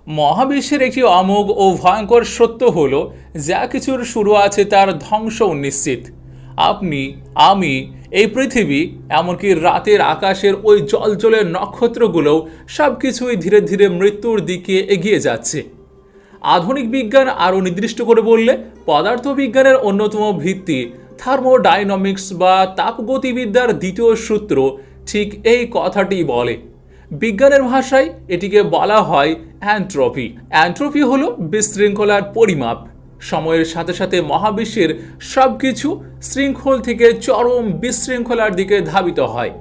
মহাবিশ্বের একটি অমোঘ ও ভয়ঙ্কর সত্য হল, যা কিছুর শুরু আছে তার ধ্বংস নিশ্চিত। আপনি, আমি, এই পৃথিবী, এমনকি রাতের আকাশের ওই জ্বলজ্বলে নক্ষত্রগুলোও সব কিছুই ধীরে ধীরে মৃত্যুর দিকে এগিয়ে যাচ্ছে। আধুনিক বিজ্ঞান আরও নির্দিষ্ট করে বললে, পদার্থবিজ্ঞানের অন্যতম ভিত্তি থার্মোডাইনামিক্স বা তাপগতিবিদ্যার দ্বিতীয় সূত্র ঠিক এই কথাটি বলে। বিজ্ঞানের ভাষায় এটিকে বলা হয় অ্যান্ট্রপি। অ্যান্ট্রপি হলো বিশৃঙ্খলার পরিমাপ। সময়ের সাথে সাথে মহাবিশ্বের সব কিছু শৃঙ্খল থেকে চরম বিশৃঙ্খলার দিকে ধাবিত হয়।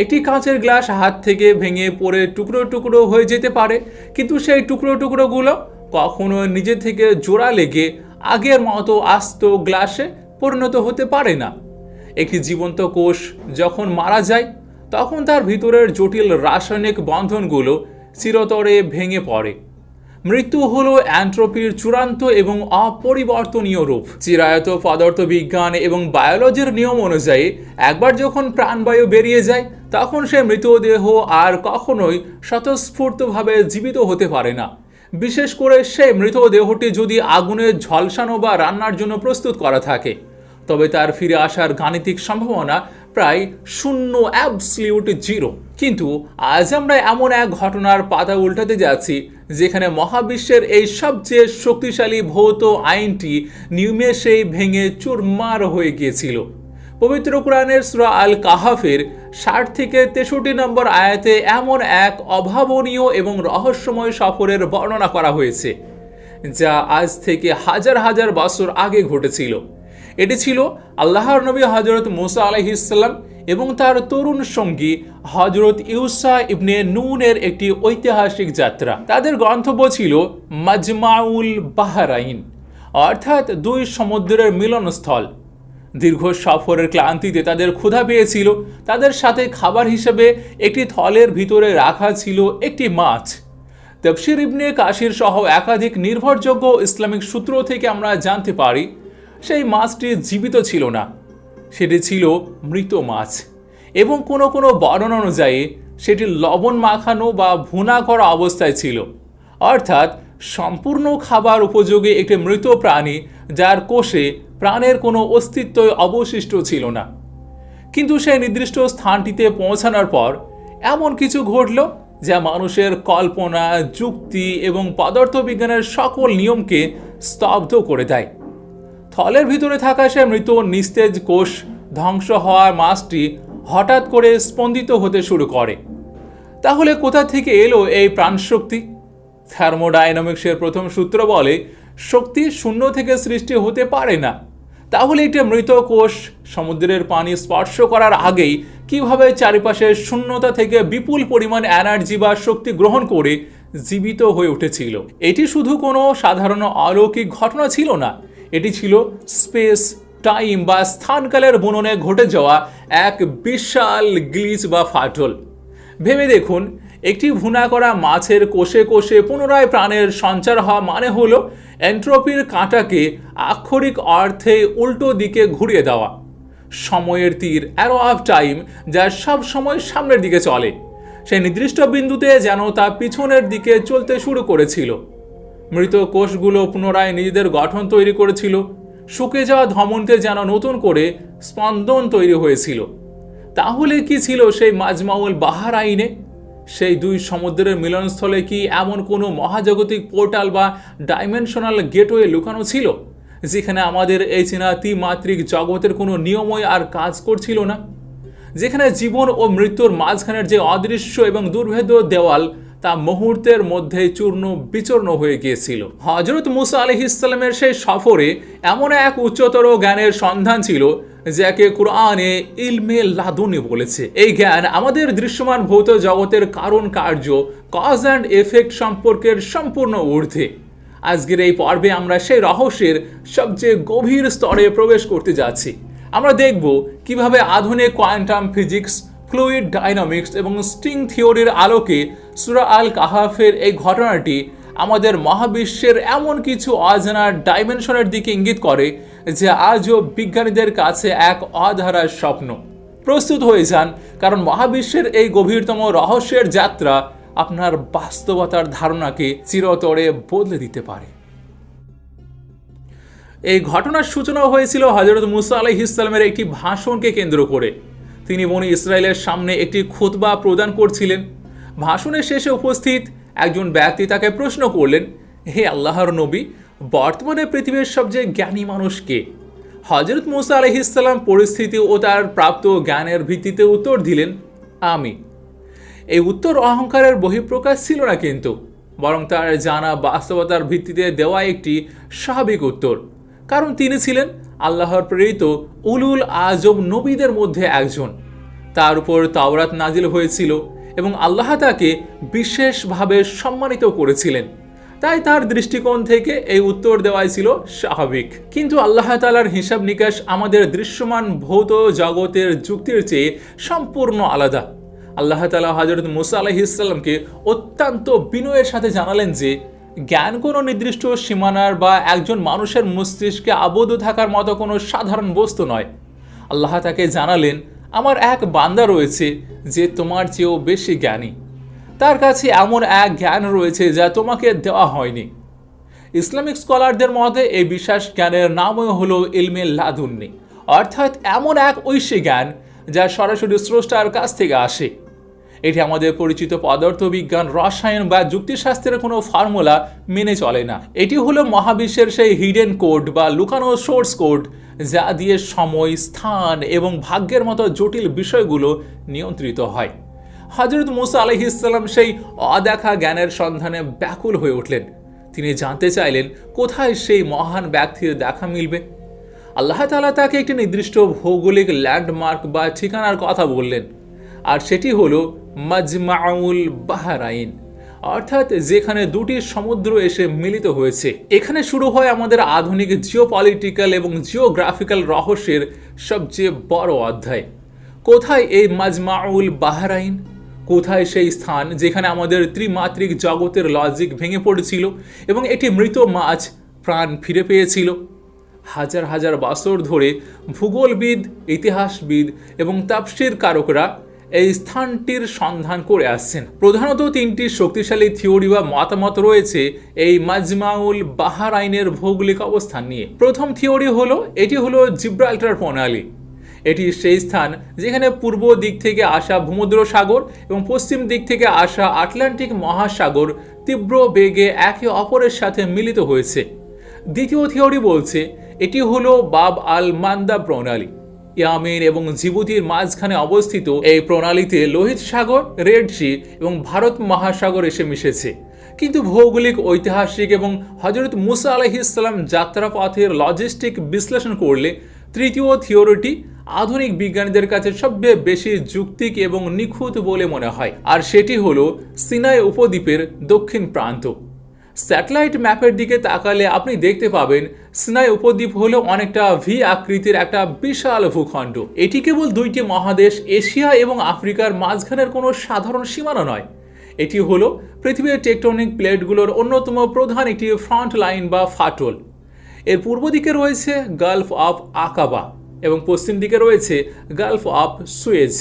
একটি কাঁচের গ্লাস হাত থেকে ভেঙে পড়ে টুকরো টুকরো হয়ে যেতে পারে, কিন্তু সেই টুকরো টুকরোগুলো কখনো নিজে থেকে জোড়া লেগে আগের মতো আস্ত গ্লাসে পরিণত হতে পারে না। একটি জীবন্ত কোষ যখন মারা যায়, তখন তার ভিতরের জটিল রাসায়নিক বন্ধনগুলো চিরতরে ভেঙে পড়ে। মৃত্যু হলো অ্যান্ট্রপির চূড়ান্ত এবং অপরিবর্তনীয় রূপ। চিরায়ত পদার্থবিজ্ঞান এবং বায়োলজির নিয়ম অনুযায়ী একবার যখন প্রাণবায়ু বেরিয়ে যায়, তখন সে মৃতদেহ আর কখনোই স্বতঃস্ফূর্তভাবে জীবিত হতে পারে না। বিশেষ করে সে মৃতদেহটি যদি আগুনে ঝলসানো বা রান্নার জন্য প্রস্তুত করা থাকে, তবে তার ফিরে আসার গাণিতিক সম্ভাবনা প্রায় শূন্য, অ্যাবসলিউট জিরো। কিন্তু আজ আমরা এমন এক ঘটনার পাতা উল্টাতে যাচ্ছি, যেখানে মহাবিশ্বের এই সবচেয়ে শক্তিশালী ভৌত আইনটি নিমেষেই ভেঙে চুরমার হয়ে গিয়েছিল। পবিত্র কোরআনের সূরা আল কাহাফের ৬০ থেকে ৬৩ নম্বর আয়াতে এমন এক অভাবনীয় এবং রহস্যময় সফরের বর্ণনা করা হয়েছে, যা আজ থেকে হাজার হাজার বছর আগে ঘটেছিল। এটি ছিল আল্লাহর নবী হযরত মুসা আলাইহিস সালাম এবং তার তরুণ সঙ্গী হযরত ইউসা ইবনে নুনের একটি ঐতিহাসিক যাত্রা। তাদের গন্তব্য ছিল মাজমাউল বাহরাইন, অর্থাৎ দুই সমুদ্রের মিলনস্থল। দীর্ঘ সফরের ক্লান্তিতে তাদের ক্ষুধা পেয়েছিল। তাদের সাথে খাবার হিসেবে একটি থলের ভিতরে রাখা ছিল একটি মাছ। তাফসীর ইবনে কাসির সহ একাধিক নির্ভরযোগ্য ইসলামিক সূত্র থেকে আমরা জানতে পারি, সেই মাছটি জীবিত ছিল না, সেটি ছিল মৃত মাছ। এবং কোনো কোনো বর্ণনা অনুযায়ী সেটি লবণ মাখানো বা ভুনা করা অবস্থায় ছিল, অর্থাৎ সম্পূর্ণ খাবার উপযোগী একটি মৃত প্রাণী, যার কোষে প্রাণের কোনো অস্তিত্ব অবশিষ্ট ছিল না। কিন্তু সেই নির্দিষ্ট স্থানটিতে পৌঁছানোর পর এমন কিছু ঘটল, যা মানুষের কল্পনা, যুক্তি এবং পদার্থবিজ্ঞানের সকল নিয়মকে স্তব্ধ করে দেয়। থলের ভিতরে থাকা সে মৃত নিস্তেজ কোষ ধ্বংস হওয়ার মাছটি হঠাৎ করে স্পন্দিত হতে শুরু করে। তাহলে কোথা থেকে এলো এই প্রাণশক্তি? থার্মোডাইনামিক্সের প্রথম সূত্র বলে, শক্তি শূন্য থেকে সৃষ্টি হতে পারে না। তাহলে একটি মৃত কোষ সমুদ্রের পানি স্পর্শ করার আগেই কিভাবে চারিপাশের শূন্যতা থেকে বিপুল পরিমাণ এনার্জি বা শক্তি গ্রহণ করে জীবিত হয়ে উঠেছিল? এটি শুধু কোনো সাধারণ অলৌকিক ঘটনা ছিল না, এটি ছিল স্পেস, টাইম বা স্থানকালের বুননে ঘটে যাওয়া এক বিশাল গ্লিচ বা ফাটল। ভেবে দেখুন, একটি ভুনা করা মাছের কোষে কোষে পুনরায় প্রাণের সঞ্চার হওয়া মানে হলো এন্ট্রপির কাঁটাকে আক্ষরিক অর্থে উল্টো দিকে ঘুরিয়ে দেওয়া। সময়ের তীর, অ্যারো অফ টাইম, যা সব সময় সামনের দিকে চলে, সেই নির্দিষ্ট বিন্দুতে যেন তা পিছনের দিকে চলতে শুরু করেছিল। মৃত কোষগুলো পুনরায় নিজেদের গঠন তৈরি করেছিল। শুকে যাওয়া ধমনীতে যেন নতুন করে স্পন্দন তৈরি হয়েছিল। তাহলে কি ছিল সেই মাজমাউল বাহরাইনে? সেই দুই সমুদ্রের মিলনস্থলে কি এমন কোনো মহাজাগতিক পোর্টাল বা ডাইমেনশনাল গেটওয়ে লুকানো ছিল, যেখানে আমাদের এই চেনা ত্রিমাত্রিক জগতের কোনো নিয়মই আর কাজ করছিল না? যেখানে জীবন ও মৃত্যুর মাঝখানের যে অদৃশ্য এবং দুর্ভেদ্য দেওয়াল, তা মুহূর্তের মধ্যে চূর্ণ বিচূর্ণ হয়ে গিয়েছিল। হযরত মুসা আলাইহিস সালামের সেই সফরে এমন এক উচ্চতর জ্ঞানের সন্ধান ছিল, যাকে কোরআনে ইলমে লাদুনি বলেছে। এই জ্ঞান আমাদের দৃশ্যমান ভৌত জগতের কারণ কার্য, কজ অ্যান্ড এফেক্ট সম্পর্কের সম্পূর্ণ ঊর্ধ্বে। আজকের এই পর্বে আমরা সেই রহস্যের সবচেয়ে গভীর স্তরে প্রবেশ করতে যাচ্ছি। আমরা দেখব কিভাবে আধুনিক কোয়ান্টাম ফিজিক্স, ফ্লুইড ডাইনামিক্স এবং স্ট্রিং থিওরির আলোকে সূরা আল কাহাফের এই ঘটনাটি আমাদের মহাবিশ্বের এমন কিছু অজানা ডাইমেনশনের দিকে ইঙ্গিত করে, যা আজও বিজ্ঞানীদের কাছে এক অধারার স্বপ্ন। প্রস্তুত হয়ে যান, কারণ মহাবিশ্বের এই গভীরতম রহস্যের যাত্রা আপনার বাস্তবতার ধারণাকে চিরতরে বদলে দিতে পারে। এই ঘটনার সূচনা হয়েছিল হযরত মুসা আলাইহিস সালামের একটি ভাষণকে কেন্দ্র করে। তিনি বনি ইসরায়েলের সামনে একটি খুতবা প্রদান করছিলেন। ভাষণের শেষে উপস্থিত একজন ব্যক্তি তাকে প্রশ্ন করলেন, হে আল্লাহর নবী, বর্তমানে পৃথিবীর সবচেয়ে জ্ঞানী মানুষ কে? হযরত মুসা আলাইহিস সালাম পরিস্থিতি ও তার প্রাপ্ত জ্ঞানের ভিত্তিতে উত্তর দিলেন, আমি। এই উত্তর অহংকারের বহিঃপ্রকাশ ছিল না, কিন্তু বরং তার জানা বাস্তবতার ভিত্তিতে দেওয়া একটি স্বাভাবিক উত্তর, কারণ তিনি ছিলেন আল্লাহর প্রেরিত উলুল আজম নবীদের মধ্যে একজন। তার উপর তাওরাত নাজিল হয়েছিল এবং আল্লাহ তাকে বিশেষভাবে সম্মানিত করেছিলেন, তাই তার দৃষ্টিকোণ থেকে এই উত্তর দেওয়াই ছিল স্বাভাবিক। কিন্তু আল্লাহ তাআলার হিসাব নিকাশ আমাদের দৃশ্যমান ভৌত জগতের যুক্তির চেয়ে সম্পূর্ণ আলাদা। আল্লাহ তাআলা হযরত মুসা আলাইহিস সালামকে অত্যন্ত বিনয়ের সাথে জানালেন যে জ্ঞান কোনো নির্দিষ্ট সীমানার বা একজন মানুষের মস্তিষ্কে আবদ্ধ থাকার মতো কোনো সাধারণ বস্তু নয়। আল্লাহ তাকে জানালেন, আমার এক বান্দা রয়েছে যে তোমার চেয়েও বেশি জ্ঞানী। তার কাছে এমন এক জ্ঞান রয়েছে যা তোমাকে দেওয়া হয়নি। ইসলামিক স্কলারদের মতে এই বিশেষ জ্ঞানের নামই হলো ইলমে লাদুন্নি, অর্থাৎ এমন এক ঐশী জ্ঞান যা সরাসরি স্রষ্টার কাছ থেকে আসে। এটি আমাদের পরিচিত পদার্থবিজ্ঞান, রসায়ন বা যুক্তিশাস্ত্রের কোনো ফর্মুলা মেনে চলে না। এটি হলো মহাবিশ্বের সেই হিডেন কোড বা লুকানো সোর্স কোড, যা দিয়ে সময়, স্থান এবং ভাগ্যের মতো জটিল বিষয়গুলো নিয়ন্ত্রিত হয়। হযরত মুসা আলাইহিস সালাম সেই অদেখা জ্ঞানের সন্ধানে ব্যাকুল হয়ে উঠলেন। তিনি জানতে চাইলেন কোথায় সেই মহান ব্যক্তির দেখা মিলবে। আল্লাহ তাআলা তাকে একটি নির্দিষ্ট ভৌগোলিক ল্যান্ডমার্ক বা ঠিকানার কথা বললেন, আর সেটি হলো মাজমাউল বাহরাইন, অর্থাৎ যেখানে দুটি সমুদ্র এসে মিলিত হয়েছে। এখানে শুরু হয় আমাদের আধুনিক জিওপলিটিক্যাল এবং জিওগ্রাফিক্যাল রহস্যের সবচেয়ে বড় অধ্যায়। কোথায় এই মাজমাউল বাহরাইন? কোথায় সেই স্থান যেখানে আমাদের ত্রিমাত্রিক জগতের লজিক ভেঙে পড়েছিল এবং একটি মৃত মাছ প্রাণ ফিরে পেয়েছিল? হাজার হাজার বছর ধরে ভূগোলবিদ, ইতিহাসবিদ এবং তাফসীর কারকরা এই স্থানটির সন্ধান করে আসছেন। প্রধানত তিনটি শক্তিশালী থিওরি বা মতামত রয়েছে এই মাজমাউল বাহরাইনের ভৌগোলিক অবস্থান নিয়ে। প্রথম থিওরি হলো এটি হলো জিব্রাল্টার প্রণালী। এটি সেই স্থান যেখানে পূর্ব দিক থেকে আসা ভূমধ্য সাগর এবং পশ্চিম দিক থেকে আসা আটলান্টিক মহাসাগর তীব্র বেগে একে অপরের সাথে মিলিত হয়েছে। দ্বিতীয় থিওরি বলছে এটি হলো বাব আল মান্দা প্রণালী। ইয়ামেন এবং জিবুতির মাঝখানে অবস্থিত এই প্রণালীতে লোহিত সাগর, রেড সি এবং ভারত মহাসাগর এসে মিশেছে। কিন্তু ভৌগোলিক, ঐতিহাসিক এবং হযরত মুসা আলাইহিস সালাম যাত্রাপথের লজিস্টিক বিশ্লেষণ করলে তৃতীয় থিওরিটি আধুনিক বিজ্ঞানীদের কাছে সবচেয়ে বেশি যৌক্তিক এবং নিখুঁত বলে মনে হয়, আর সেটি হলো সিনাই উপদ্বীপের দক্ষিণ প্রান্ত। স্যাটেলাইট ম্যাপের দিকে তাকালে আপনি দেখতে পাবেন সিনাই উপদ্বীপ হলো অনেকটা ভি আকৃতির একটা বিশাল ভূখণ্ড। এটি কেবল দুইটি মহাদেশ এশিয়া এবং আফ্রিকার মাঝখানের কোনো সাধারণ সীমানা নয়। এটি হলো পৃথিবীর টেকটনিক প্লেটগুলোর অন্যতম প্রধান একটি ফ্রন্ট লাইন বা ফাটল। এর পূর্ব দিকে রয়েছে গালফ অফ আকাবা এবং পশ্চিম দিকে রয়েছে গালফ অফ সুয়েজ।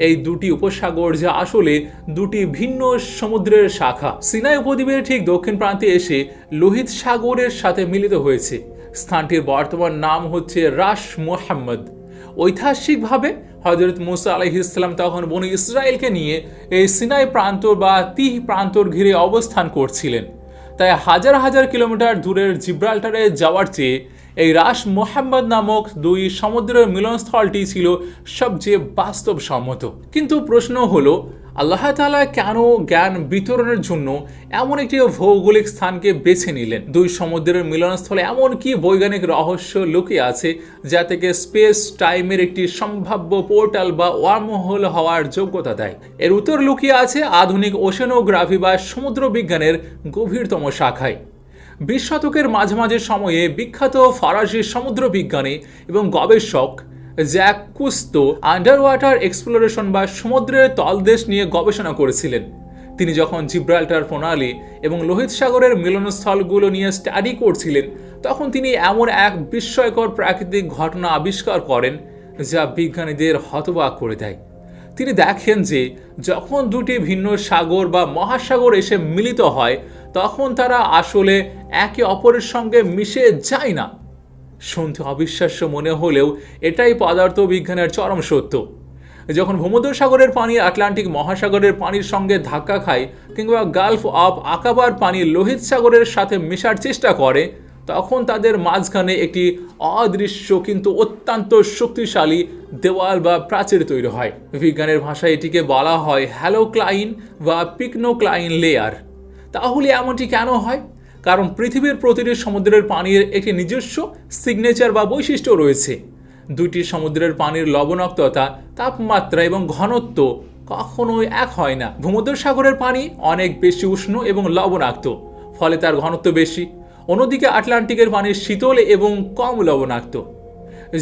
এই দুটি উপসাগর যা আসলে দুটি ভিন্ন সমুদ্রের শাখা, সিনাই উপদ্বীপের ঠিক দক্ষিণ প্রান্তে এসে লোহিত সাগরের সাথে মিলিত হয়েছে। স্থানটির বর্তমান নাম হচ্ছে রাস মুহাম্মদ। ঐতিহাসিকভাবে হযরত মুসা আলাইহিস সালাম তখন বনি ইসরায়েলকে নিয়ে এই সিনাই প্রান্তর বা তিহ প্রান্তর ঘিরে অবস্থান করছিলেন। তাই হাজার হাজার কিলোমিটার দূরের জিব্রাল্টারে যাওয়ার চেয়ে এই রাস মুহাম্মদ নামক দুই সমুদ্রের মিলনস্থলটি ছিল সবচেয়ে বাস্তবসম্মত। কিন্তু প্রশ্ন হলো, আল্লাহ তাআলা কেন জ্ঞান বিতরণের জন্য এমন একটি ভৌগোলিক স্থানকে বেছে নিলেন? দুই সমুদ্রের মিলনস্থলে এমন কি বৈজ্ঞানিক রহস্য লুকিয়ে আছে যা থেকে স্পেস টাইমের একটি সম্ভাব্য পোর্টাল বা ওয়ার্মহোল হওয়ার যোগ্যতা দেয়? এর উত্তর লুকিয়ে আছে আধুনিক ওশেনোগ্রাফি বা সমুদ্র বিজ্ঞানের গভীরতম শাখায়। 20 শতকের মাঝামাঝি সময়ে বিখ্যাত ফরাসি সমুদ্র বিজ্ঞানী এবং গবেষক জ্যাক কুস্তো আন্ডার ওয়াটার এক্সপ্লোরেশন বা সমুদ্রের তলদেশ নিয়ে গবেষণা করেছিলেন। তিনি যখন জিব্রাল্টার প্রণালী এবং লোহিত সাগরের মিলনস্থলগুলো নিয়ে স্টাডি করছিলেন, তখন তিনি এমন এক বিস্ময়কর প্রাকৃতিক ঘটনা আবিষ্কার করেন যা বিজ্ঞানীদের হতবাক করে দেয়। তিনি দেখেন যে যখন দুটি ভিন্ন সাগর বা মহাসাগর এসে মিলিত হয় তখন তারা আসলে একে অপরের সঙ্গে মিশে যায় না। শুনতে অবিশ্বাস্য মনে হলেও এটাই পদার্থবিজ্ঞানের চরম সত্য। যখন ভূমধ্যসাগরের পানি আটলান্টিক মহাসাগরের পানির সঙ্গে ধাক্কা খায় কিংবা গালফ অফ আকাবার পানি লোহিত সাগরের সাথে মেশার চেষ্টা করে তখন তাদের মাঝখানে একটি অদৃশ্য কিন্তু অত্যন্ত শক্তিশালী দেওয়াল বা প্রাচীর তৈরি হয়। বিজ্ঞানের ভাষায় এটিকে বলা হয় হ্যালোক্লাইন বা পিকনোক্লাইন লেয়ার। তাহলে এমনটি কেন হয়? কারণ পৃথিবীর প্রতিটি সমুদ্রের পানির একটি নিজস্ব সিগনেচার বা বৈশিষ্ট্য রয়েছে। দুইটি সমুদ্রের পানির লবণাক্ততা, তাপমাত্রা এবং ঘনত্ব কখনোই এক হয় না। ভূমধ্যসাগরের পানি অনেক বেশি উষ্ণ এবং লবণাক্ত, ফলে তার ঘনত্ব বেশি। অন্যদিকে আটলান্টিকের পানি শীতল এবং কম লবণাক্ত।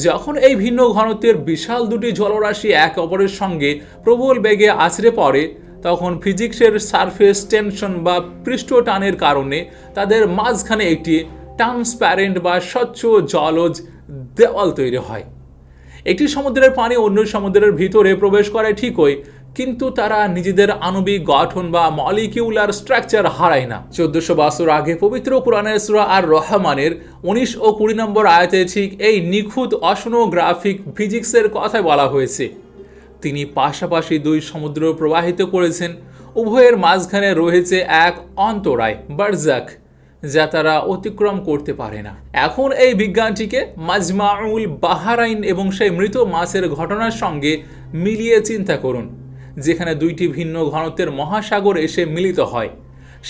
যখন এই ভিন্ন ঘনত্বের বিশাল দুটি জলরাশি একে অপরের সঙ্গে প্রবল বেগে আছড়ে পড়ে তখন ফিজিক্সের সারফেস টেনশন বা পৃষ্ঠ টানের কারণে তাদের মাঝখানে একটি ট্রান্সপ্যারেন্ট বা স্বচ্ছ জলজ দেওয়াল তৈরি হয়। একটি সমুদ্রের পানি অন্য সমুদ্রের ভিতরে প্রবেশ করে ঠিকই, কিন্তু তারা নিজেদের আণবিক গঠন বা মলিকিউলার স্ট্রাকচার হারায় না। 1400 বছর আগে পবিত্র কুরআনের সূরা আর রহমানের 19 ও 20 নম্বর আয়াতে ঠিক এই নিখুঁত অশনোগ্রাফিক ফিজিক্সের কথা বলা হয়েছে। তিনি পাশাপাশি দুই সমুদ্র প্রবাহিত করেছেন, উভয়ের মাঝখানে রয়েছে এক অন্তরায় বারজাখ, যা তারা অতিক্রম করতে পারে না। এখন এই বিজ্ঞানটিকে মাজমাউল বাহারাইন এবং সেই মৃত মাছের ঘটনার সঙ্গে মিলিয়ে চিন্তা করুন, যেখানে দুইটি ভিন্ন ঘনত্বের মহাসাগর এসে মিলিত হয়।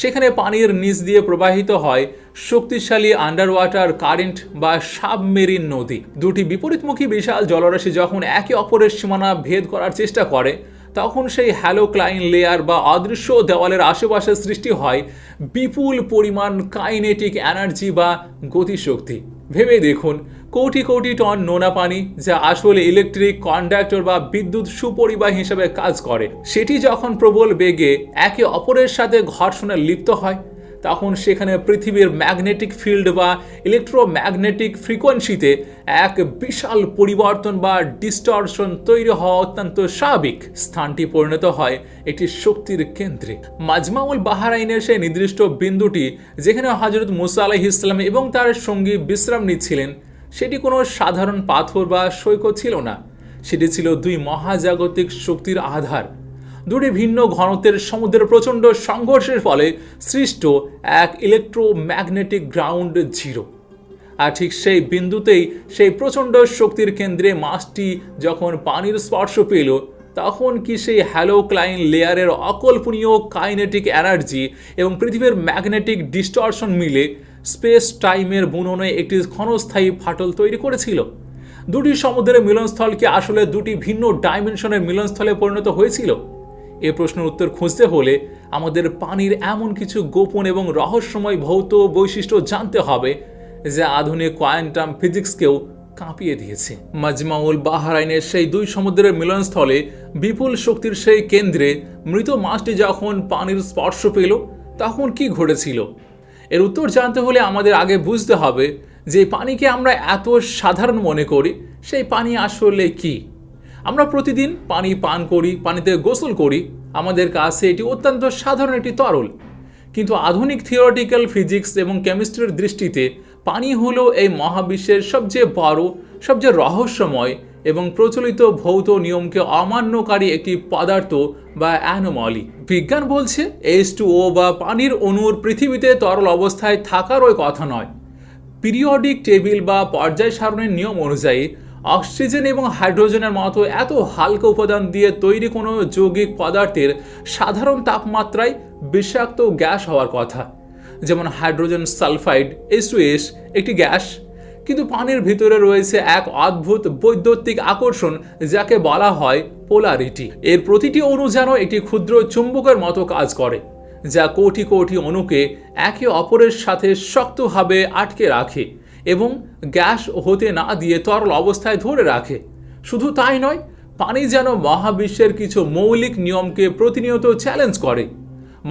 সেখানে পানির নিচ দিয়ে প্রবাহিত হয় শক্তিশালী আন্ডার ওয়াটার কারেন্ট বা সাবমেরিন নদী। দুটি বিপরীতমুখী বিশাল জলরাশি যখন একে অপরের সীমানা ভেদ করার চেষ্টা করে তখন সেই হ্যালোক্লাইন লেয়ার বা অদৃশ্য দেওয়ালের আশেপাশে সৃষ্টি হয় বিপুল পরিমাণ কাইনেটিক এনার্জি বা গতিশক্তি। ভেবে দেখুন, কোটি কোটি টন নোনা পানি যা আসলে ইলেকট্রিক কন্ডাক্টর বা বিদ্যুৎ সুপরিবাহী হিসেবে কাজ করে, সেটি যখন প্রবল বেগে একে অপরের সাথে ঘর্ষণে লিপ্ত হয় তখন সেখানে পৃথিবীর ম্যাগনেটিক ফিল্ড বা ইলেকট্রোম্যাগনেটিক ফ্রিকোয়েন্সিতে এক বিশাল পরিবর্তন বা ডিস্টরশন তৈরি হওয়া অত্যন্ত স্বাভাবিক। স্থানটি পরিণত হয় একটি শক্তির কেন্দ্রে। মাজমাউল বাহারাইনের সেই নির্দিষ্ট বিন্দুটি যেখানে হযরত মুসা আলাইহিস সালাম এবং তার সঙ্গী বিশ্রাম নিচ্ছিলেন, সেটি কোনো সাধারণ পাথর বা সৈকত ছিল না। সেটি ছিল দুই মহাজাগতিক শক্তির আধার। দুটি ভিন্ন ঘনত্বের সমুদ্রের প্রচণ্ড সংঘর্ষের ফলে সৃষ্ট এক ইলেকট্রোম্যাগনেটিক গ্রাউন্ড জিরো। আর ঠিক সেই বিন্দুতেই সেই প্রচণ্ড শক্তির কেন্দ্রে মাছটি যখন পানির স্পর্শ পেল তখন কি সেই হ্যালোক্লাইন লেয়ারের অকল্পনীয় কাইনেটিক এনার্জি এবং পৃথিবীর ম্যাগনেটিক ডিস্টরশন মিলে স্পেস টাইমের বুননে একটি ক্ষণস্থায়ী ফাটল তৈরি করেছিল। দুটি সমুদ্রের মিলনস্থল কি আসলে দুটি ভিন্ন ডাইমেনশনের মিলনস্থলে পরিণত হয়েছিল? এ প্রশ্নের উত্তর খুঁজতে হলে আমাদের পানির এমন কিছু গোপন এবং রহস্যময় ভৌত বৈশিষ্ট্য জানতে হবে যা আধুনিক কোয়ান্টাম ফিজিক্সকেও কাঁপিয়ে দিয়েছে। মাজমাউল বাহারাইনের সেই দুই সমুদ্রের মিলনস্থলে বিপুল শক্তির সেই কেন্দ্রে মৃত মাছটি যখন পানির স্পর্শ পেল তখন কি ঘটেছিল? এর উত্তর জানতে হলে আমাদের আগে বুঝতে হবে যে পানিকে আমরা এত সাধারণ মনে করি, সেই পানি আসলে কি। আমরা প্রতিদিন পানি পান করি, পানিতে গোসল করি, আমাদের কাছে এটি অত্যন্ত সাধারণ একটি তরল। কিন্তু আধুনিক থিওরিটিক্যাল ফিজিক্স এবং কেমিস্ট্রির দৃষ্টিতে পানি হলো এই মহাবিশ্বের সবচেয়ে বড়, সবচেয়ে রহস্যময় এবং প্রচলিত ভৌত নিয়মকে অমান্যকারী একটি পদার্থ বা অ্যানোমলি। বিজ্ঞান বলছে H2O বা পানির অণুর পৃথিবীতে তরল অবস্থায় থাকারই কথা নয়। পিরিয়ডিক টেবিল বা পর্যায় সারণীর নিয়ম অনুযায়ী অক্সিজেন এবং হাইড্রোজেনের মতো এত হালকা উপাদান দিয়ে তৈরি কোনো যৌগিক পদার্থের সাধারণ তাপমাত্রায় বিষাক্ত গ্যাস হওয়ার কথা। যেমন হাইড্রোজেন সালফাইড H2S একটি গ্যাস, কিন্তু পানির ভিতরে রয়েছে এক অদ্ভুত বৈদ্যুতিক আকর্ষণ যাকে বলা হয় পোলারিটি। এর প্রতিটি অণু যেন একটি ক্ষুদ্র চুম্বকের মতো কাজ করে, যা কোটি কোটি অণুকে একে অপরের সাথে শক্তভাবে আটকে রাখে এবং গ্যাস হতে না দিয়ে তরল অবস্থায় ধরে রাখে। শুধু তাই নয়, পানি যেন মহাবিশ্বের কিছু মৌলিক নিয়মকে প্রতিনিয়ত চ্যালেঞ্জ করে।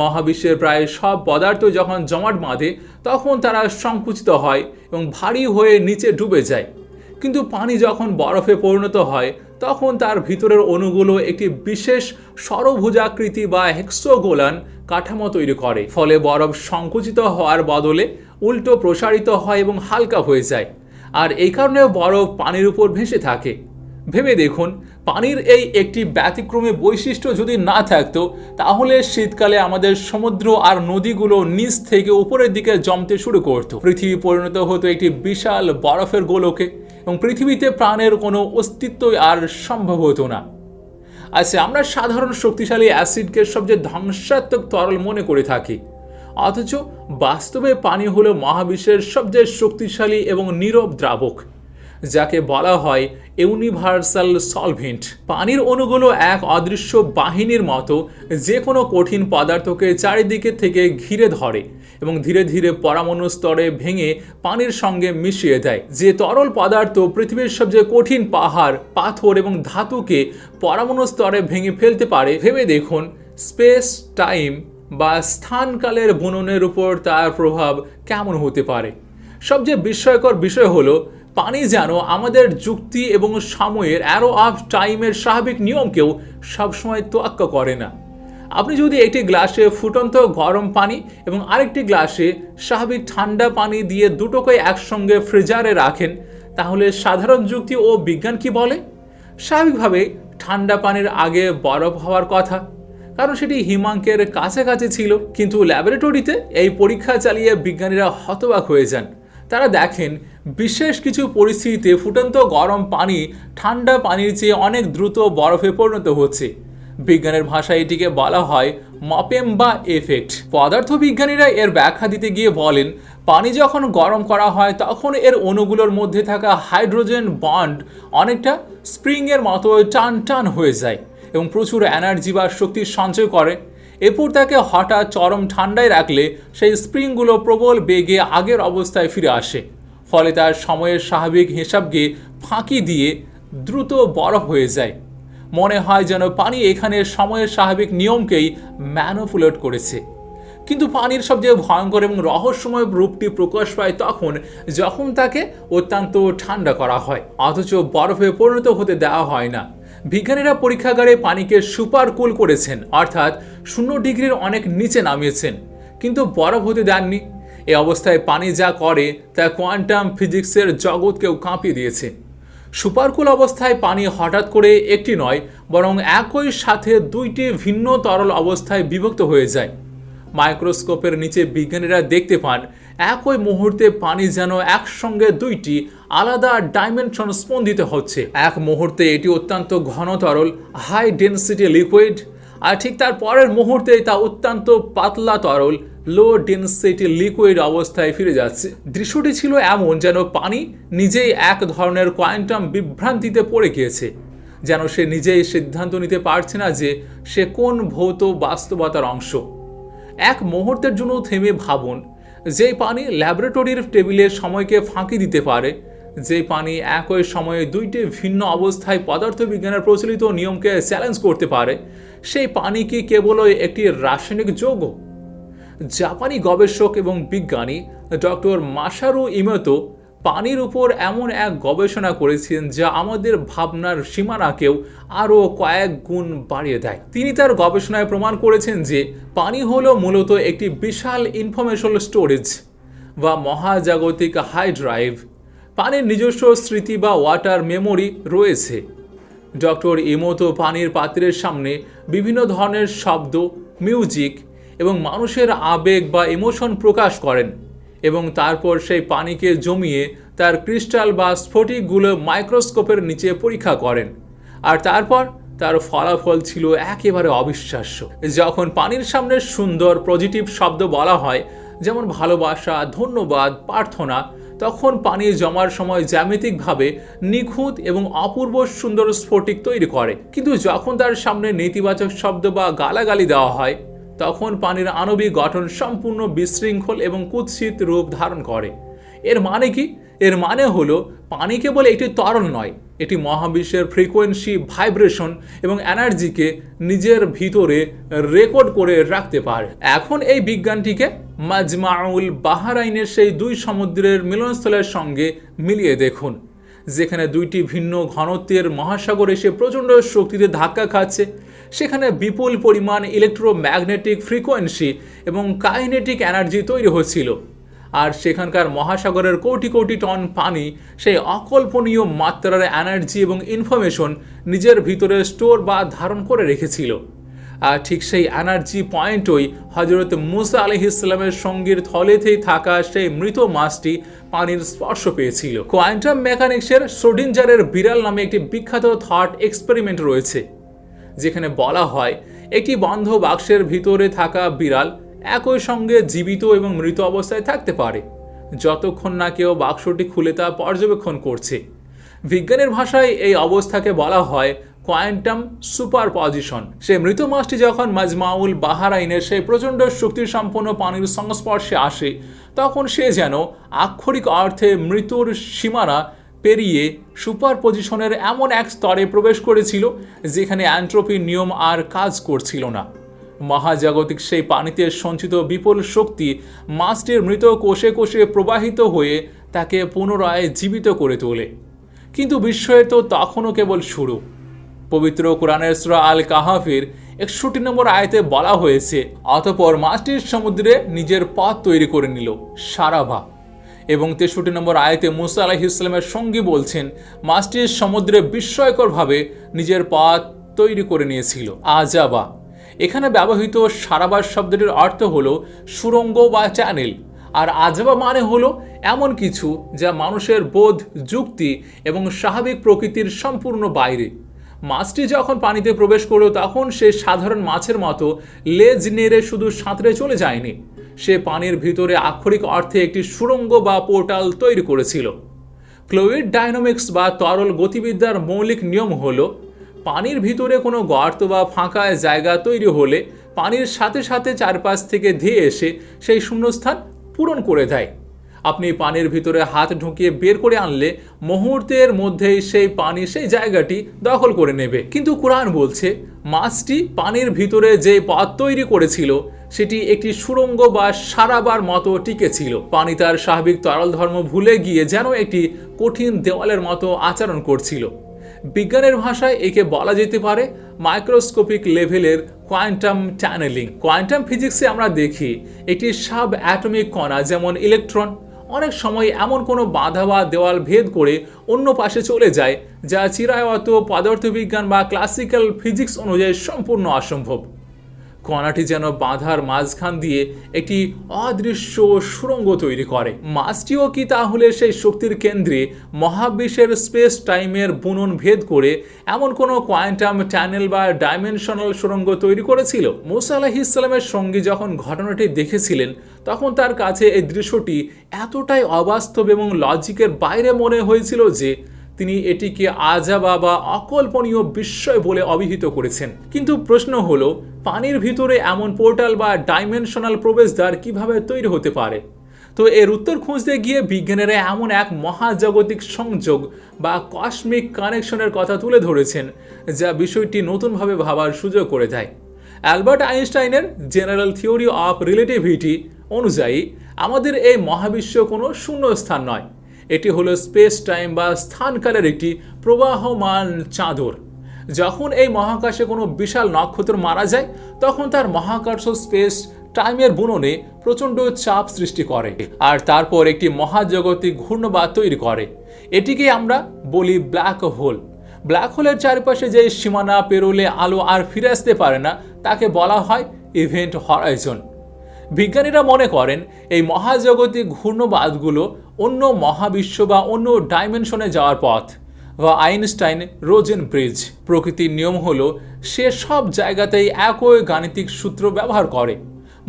মহাবিশ্বের প্রায় সব পদার্থ যখন জমাট বাঁধে তখন তারা সংকুচিত হয় এবং ভারী হয়ে নিচে ডুবে যায়, কিন্তু পানি যখন বরফে পরিণত হয় তখন তার ভিতরের অণুগুলো একটি বিশেষ ষড়ভুজাকৃতি বা হেক্সোগোলান কাঠামো তৈরি করে, ফলে বরফ সংকুচিত হওয়ার বদলে উল্টো প্রসারিত হয় এবং হালকা হয়ে যায়। আর এই কারণে বরফ পানির উপর ভেসে থাকে। ভেবে দেখুন, পানির এই একটি ব্যতিক্রমী বৈশিষ্ট্য যদি না থাকতো, তাহলে শীতকালে আমাদের সমুদ্র আর নদীগুলো নিচ থেকে উপরের দিকে জমতে শুরু করত। পৃথিবী পরিণত হতো একটি বিশাল বরফের গোলকে এবং পৃথিবীতে প্রাণের কোনো অস্তিত্বই আর সম্ভব হতো না। আচ্ছা, আমরা সাধারণ শক্তিশালী অ্যাসিডকে সবচেয়ে ধ্বংসাত্মক তরল মনে করে থাকি, অথচ বাস্তবে পানি হলো মহাবিশ্বের সবচেয়ে শক্তিশালী এবং নীরব দ্রাবক, যাকে বলা হয় ইউনিভার্সাল সলভেন্ট। পানির অণুগুলো এক অদৃশ্য বাহিনীর মতো যে কোনো কঠিন পদার্থকে চারিদিকে থেকে ঘিরে ধরে এবং ধীরে ধীরে পরমাণু স্তরে ভেঙে পানির সঙ্গে মিশিয়ে দেয়। যে তরল পদার্থ পৃথিবীর সবচেয়ে কঠিন পাহাড়, পাথর এবং ধাতুকে পরমাণু স্তরে ভেঙে ফেলতে পারে, ভেবে দেখুন স্পেস টাইম বা স্থানকালের বুননের উপর তার প্রভাব কেমন হতে পারে। সবচেয়ে বিস্ময়কর বিষয় হলো, পানি যেন আমাদের যুক্তি এবং সময়ের অ্যারো অফ টাইমের স্বাভাবিক নিয়মকেও সবসময় তোয়াক্কা করে না। আপনি যদি একটি গ্লাসে ফুটন্ত গরম পানি এবং আরেকটি গ্লাসে স্বাভাবিক ঠান্ডা পানি দিয়ে দুটোকে একসঙ্গে ফ্রিজারে রাখেন, তাহলে সাধারণ যুক্তি ও বিজ্ঞান কি বলে? স্বাভাবিকভাবে ঠান্ডা পানির আগে বরফ হওয়ার কথা, কারণ সেটি হিমাঙ্কের কাছাকাছি ছিল। কিন্তু ল্যাবরেটরিতে এই পরীক্ষা চালিয়ে বিজ্ঞানীরা হতবাক হয়ে যান। তারা দেখেন বিশেষ কিছু পরিস্থিতিতে ফুটন্ত গরম পানি ঠান্ডা পানির চেয়ে অনেক দ্রুত বরফে পরিণত হচ্ছে। বিজ্ঞানের ভাষায় এটিকে বলা হয় মপেম্বা এফেক্ট। পদার্থবিজ্ঞানীরা এর ব্যাখ্যা দিতে গিয়ে বলেন, পানি যখন গরম করা হয় তখন এর অণুগুলোর মধ্যে থাকা হাইড্রোজেন বন্ড অনেকটা স্প্রিংয়ের মতো টান টান হয়ে যায় এবং প্রচুর এনার্জি বা শক্তি সঞ্চয় করে। এরপর তাকে হঠাৎ চরম ঠান্ডায় রাখলে সেই স্প্রিংগুলো প্রবল বেগে আগের অবস্থায় ফিরে আসে, ফলে তার সময়ের স্বাভাবিক হিসাবকে ফাঁকি দিয়ে দ্রুত বরফ হয়ে যায়। মনে হয় যেন পানি এখানে সময়ের স্বাভাবিক নিয়মকেই ম্যানিপুলেট করেছে। কিন্তু পানির সবচেয়ে ভয়ঙ্কর এবং রহস্যময় রূপটি প্রকাশ পায় তখন যখন তাকে অত্যন্ত ঠান্ডা করা হয়, অথচ বরফে পরিণত হতে দেওয়া হয় না। বিজ্ঞানীরা পরীক্ষাগারে পানিকে সুপার কুল করেছেন, অর্থাৎ 0 ডিগ্রির অনেক নিচে নামিয়েছেন, কিন্তু বরফ হতে দেননি। এই অবস্থায় পানি যা করে তা কোয়ান্টাম ফিজিক্সের জগৎকেও কাঁপিয়ে দিয়েছে। সুপারকুল অবস্থায় পানি হঠাৎ করে একটি নয়, বরং একই সাথে দুইটি ভিন্ন তরল অবস্থায় বিভক্ত হয়ে যায়। মাইক্রোস্কোপের নিচে বিজ্ঞানীরা দেখতে পান একই মুহূর্তে পানি যেন একসঙ্গে দুইটি আলাদা ডাইমেনশন স্পন্দিত হচ্ছে। এক মুহূর্তে এটি অত্যন্ত ঘন তরল, হাই ডেনসিটি লিকুইড, আর ঠিক তার পরের মুহূর্তে তা অত্যন্ত পাতলা তরল, লো ডেনসিটি লিকুইড অবস্থায় ফিরে যাচ্ছে। দৃশ্যটি ছিল এমন যেন পানি নিজেই এক ধরনের কোয়ান্টাম বিভ্রান্তিতে পড়ে গিয়েছে, যেন সে নিজেই সিদ্ধান্ত নিতে পারছে না যে সে কোন ভৌত বাস্তবতার অংশ। এক মুহূর্তের জন্য থেমে ভাবুন, যেই পানি ল্যাবরেটরির টেবিলে সময়কে ফাঁকি দিতে পারে, যেই পানি একই সময়ে দুইটি ভিন্ন অবস্থায় পদার্থবিজ্ঞানের প্রচলিত নিয়মকে চ্যালেঞ্জ করতে পারে, সেই পানি কি কেবলই একটি রাসায়নিক যৌগ? জাপানি গবেষক এবং বিজ্ঞানী ডক্টর মাসারু ইমোতো পানির উপর এমন এক গবেষণা করেছেন যা আমাদের ভাবনার সীমানাকেও আরও কয়েক গুণ বাড়িয়ে দেয়। তিনি তার গবেষণায় প্রমাণ করেছেন যে পানি হলো মূলত একটি বিশাল ইনফরমেশন স্টোরেজ বা মহাজাগতিক হার্ড ড্রাইভ। পানির নিজস্ব স্মৃতি বা ওয়াটার মেমোরি রয়েছে। ডক্টর ইমোতো পানির পাত্রের সামনে বিভিন্ন ধরনের শব্দ, মিউজিক এবং মানুষের আবেগ বা ইমোশন প্রকাশ করেন এবং তারপর সেই পানিকে জমিয়ে তার ক্রিস্টাল বা স্ফটিকগুলো মাইক্রোস্কোপের নিচে পরীক্ষা করেন। আর তারপর তার ফলাফল ছিল একেবারে অবিশ্বাস্য। যখন পানির সামনে সুন্দর পজিটিভ শব্দ বলা হয়, যেমন ভালোবাসা, ধন্যবাদ, প্রার্থনা, তখন পানি জমার সময় জ্যামিতিকভাবে নিখুঁত এবং অপূর্ব সুন্দর স্ফটিক তৈরি করে। কিন্তু যখন তার সামনে নেতিবাচক শব্দ বা গালাগালি দেওয়া হয়, তখন পানির আণবিক গঠন সম্পূর্ণ বিশৃঙ্খল এবং কুৎসিত রূপ ধারণ করে। এর মানে কি? এর মানে হলো পানি কেবল একটি তরল নয়, এটি মহাবিশ্বের ফ্রিকোয়েন্সি, ভাইব্রেশন এবং এনার্জিকে নিজের ভিতরে রেকর্ড করে রাখতে পারে। এখন এই বিজ্ঞানটিকে মাজমাউল বাহরাইনের সেই দুই সমুদ্রের মিলনস্থলের সঙ্গে মিলিয়ে দেখুন, যেখানে দুইটি ভিন্ন ঘনত্বের মহাসাগর এসে প্রচণ্ড শক্তিতে ধাক্কা খাচ্ছে, সেখানে বিপুল পরিমাণ ইলেকট্রোম্যাগনেটিক ফ্রিকোয়েন্সি এবং কাইনেটিক এনার্জি তৈরি হচ্ছিল। আর সেখানকার মহাসাগরের কোটি কোটি টন পানি সেই অকল্পনীয় মাত্রার এনার্জি এবং ইনফরমেশন নিজের ভিতরে স্টোর বা ধারণ করে রেখেছিল। আর ঠিক সেই এনার্জি পয়েন্টই হজরত মুসা আলাইহিস সালামের সঙ্গীর থলেতেই থাকা সেই মৃত মাছটি পানির স্পর্শ পেয়েছিল। কোয়ান্টাম মেকানিক্সের শ্রোডিঞ্জারের বিড়াল নামে একটি বিখ্যাত থট এক্সপেরিমেন্ট রয়েছে, যেখানে বলা হয় একটি বন্ধ বাক্সের ভিতরে থাকা বিড়াল একই সঙ্গে জীবিত এবং মৃত অবস্থায় থাকতে পারে যতক্ষণ না কেউ বাক্সটি খুলে তা পর্যবেক্ষণ করছে। বিজ্ঞানের ভাষায় এই অবস্থাকে বলা হয় কোয়ান্টাম সুপারপজিশন। সে মৃত মাছটি যখন মাজমাউল বাহারাইনের সেই প্রচণ্ড শক্তিসম্পন্ন পানির সংস্পর্শে আসে, তখন সে যেন আক্ষরিক অর্থে মৃত্যুর সীমানা পেরিয়ে সুপারপজিশনের এমন এক স্তরে প্রবেশ করেছিল যেখানে অ্যান্ট্রপির নিয়ম আর কাজ করছিল না। মহাজাগতিক সেই পানিতে সঞ্চিত বিপুল শক্তি মাছটির মৃত কোষে কোষে প্রবাহিত হয়ে তাকে পুনরায় জীবিত করে তোলে। কিন্তু বিস্ময়ের তো তখনও কেবল শুরু। পবিত্র কোরআনের সূরা আল কাহাফের ৬১ নম্বর আয়াতে বলা হয়েছে, অতঃপর মাছটির সমুদ্রে নিজের পথ তৈরি করে নিল সারাভা। এবং ৬৩ নম্বর আয়াতে মুসা আলাইহিস সালামের সঙ্গী বলছেন, মাছটির সমুদ্রে বিস্ময়করভাবে নিজের পথ তৈরি করে নিয়েছিল আজাবা। এখানে ব্যবহৃত সারাবা শব্দটির অর্থ হলো সুড়ঙ্গ বা চ্যানেল, আর আজাবা মানে হলো এমন কিছু যা মানুষের বোধ, যুক্তি এবং স্বাভাবিক প্রকৃতির সম্পূর্ণ বাইরে। মাছটি যখন পানিতে প্রবেশ করল তখন সে সাধারণ মাছের মতো লেজ নেড়ে শুধু সাঁতরে চলে যায়নি, সে পানির ভিতরে আক্ষরিক অর্থে একটি সুড়ঙ্গ বা পোর্টাল তৈরি করেছিল। ফ্লুইড ডাইনামিক্স বা তরল গতিবিদ্যার মৌলিক নিয়ম হলো, পানির ভিতরে কোনো গর্ত বা ফাঁকা জায়গা তৈরি হলে পানির সাথে সাথে চারপাশ থেকে ধেয়ে এসে সেই শূন্যস্থান পূরণ করে দেয়। আপনি পানির ভিতরে হাত ঢুকিয়ে বের করে আনলে মুহূর্তের মধ্যেই সেই পানি সেই জায়গাটি দখল করে নেবে। কিন্তু কোরআন বলছে, মাছটি পানির ভিতরে যে পথ তৈরি করেছিল সেটি একটি সুড়ঙ্গ বা সারাবার মতো টিকে ছিল। পানি তার স্বাভাবিক তরল ধর্ম ভুলে গিয়ে যেন একটি কঠিন দেওয়ালের মতো আচরণ করছিল। বিজ্ঞানের ভাষায় একে বলা যেতে পারে মাইক্রোস্কোপিক লেভেলের কোয়ান্টাম টানেলিং। কোয়ান্টাম ফিজিক্সে আমরা দেখি একটি সাব অ্যাটমিক কণা যেমন ইলেকট্রন অনেক সময় এমন কোনো বাধা বা দেওয়াল ভেদ করে অন্য পাশে চলে যায় যা চিরায়ত পদার্থবিজ্ঞান বা ক্লাসিক্যাল ফিজিক্স অনুযায়ী সম্পূর্ণ অসম্ভব। কণাটি যেন বাঁধার মাঝখান দিয়ে একটি অদৃশ্য সুড়ঙ্গ তৈরি করে। মাছটিও কি তাহলে সেই শক্তির কেন্দ্রে মহাবিশ্বের স্পেস টাইমের বুনন ভেদ করে এমন কোনো কোয়ান্টাম টানেল বা ডাইমেনশনাল সুড়ঙ্গ তৈরি করেছিল? মুসা আলাইহিস সালামের সঙ্গী যখন ঘটনাটি দেখেছিলেন তখন তার কাছে এই দৃশ্যটি এতটাই অবাস্তব এবং লজিকের বাইরে মনে হয়েছিল যে তিনি এটিকে আজাবা বা অকল্পনীয় বিস্ময় বলে অভিহিত করেছেন। কিন্তু প্রশ্ন হলো, পানির ভিতরে এমন পোর্টাল বা ডাইমেনশনাল প্রবেশদ্বার কিভাবে তৈরি হতে পারে? তো এর উত্তর খুঁজতে গিয়ে বিজ্ঞানীরা এমন এক মহাজাগতিক সংযোগ বা কসমিক কানেকশনের কথা তুলে ধরেছেন যা বিষয়টি নতুনভাবে ভাবার সুযোগ করে দেয়। অ্যালবার্ট আইনস্টাইনের জেনারেল থিওরি অফ রিলেটিভিটি অনুযায়ী আমাদের এই মহাবিশ্ব কোনো শূন্য স্থান নয়, এটি হলো স্পেস টাইম বা স্থানকালের একটি প্রবাহমান চাদর। যখন এই মহাকাশে কোনো বিশাল নক্ষত্র মারা যায় তখন তার মহাকর্ষ স্পেস টাইমের বুননে প্রচণ্ড চাপ সৃষ্টি করে আর তারপর একটি মহাজাগতিক ঘূর্ণবাদ তৈরি করে। এটিকে আমরা বলি ব্ল্যাক হোল। ব্ল্যাক হোলের চারপাশে যে সীমানা পেরোলে আলো আর ফিরে আসতে পারে না তাকে বলা হয় ইভেন্ট হরাইজন। বিজ্ঞানীরা মনে করেন এই মহাজাগতিক ঘূর্ণবাদগুলো অন্য মহাবিশ্ব বা অন্য ডাইমেনশনে যাওয়ার পথ বা আইনস্টাইন রোজেন ব্রিজ। প্রকৃতির নিয়ম হলো সে সব জায়গাতেই একই গাণিতিক সূত্র ব্যবহার করে।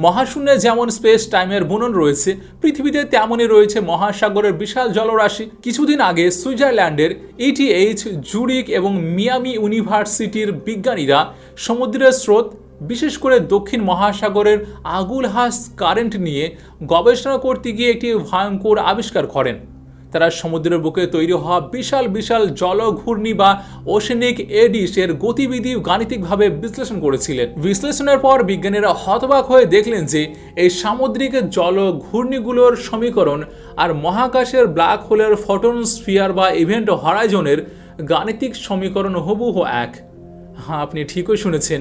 মহাশূন্যে যেমন স্পেস টাইমের বুনন রয়েছে, পৃথিবীতে তেমনই রয়েছে মহাসাগরের বিশাল জলরাশি। কিছুদিন আগে সুইজারল্যান্ডের ETH, জুরিক এবং মিয়ামি ইউনিভার্সিটির বিজ্ঞানীরা সমুদ্রের স্রোত, বিশেষ করে দক্ষিণ মহাসাগরের আগুলহাস কারেন্ট নিয়ে গবেষণা করতে গিয়ে একটি ভয়ঙ্কর আবিষ্কার করেন। তারা সমুদ্রের বুকে তৈরি হওয়া বিশাল বিশাল জলঘূর্ণি বা ওশেনিক এডিসের গতিবিধি গাণিতিকভাবে বিশ্লেষণ করেছিলেন। বিশ্লেষণের পর বিজ্ঞানীরা হতবাক হয়ে দেখলেন যে এই সামুদ্রিক জলঘূর্ণিগুলোর সমীকরণ আর মহাকাশের ব্ল্যাক হোলের ফটন স্ফিয়ার বা ইভেন্ট হরাইজনের গাণিতিক সমীকরণ হুবহু এক। হ্যাঁ, আপনি ঠিকই শুনেছেন,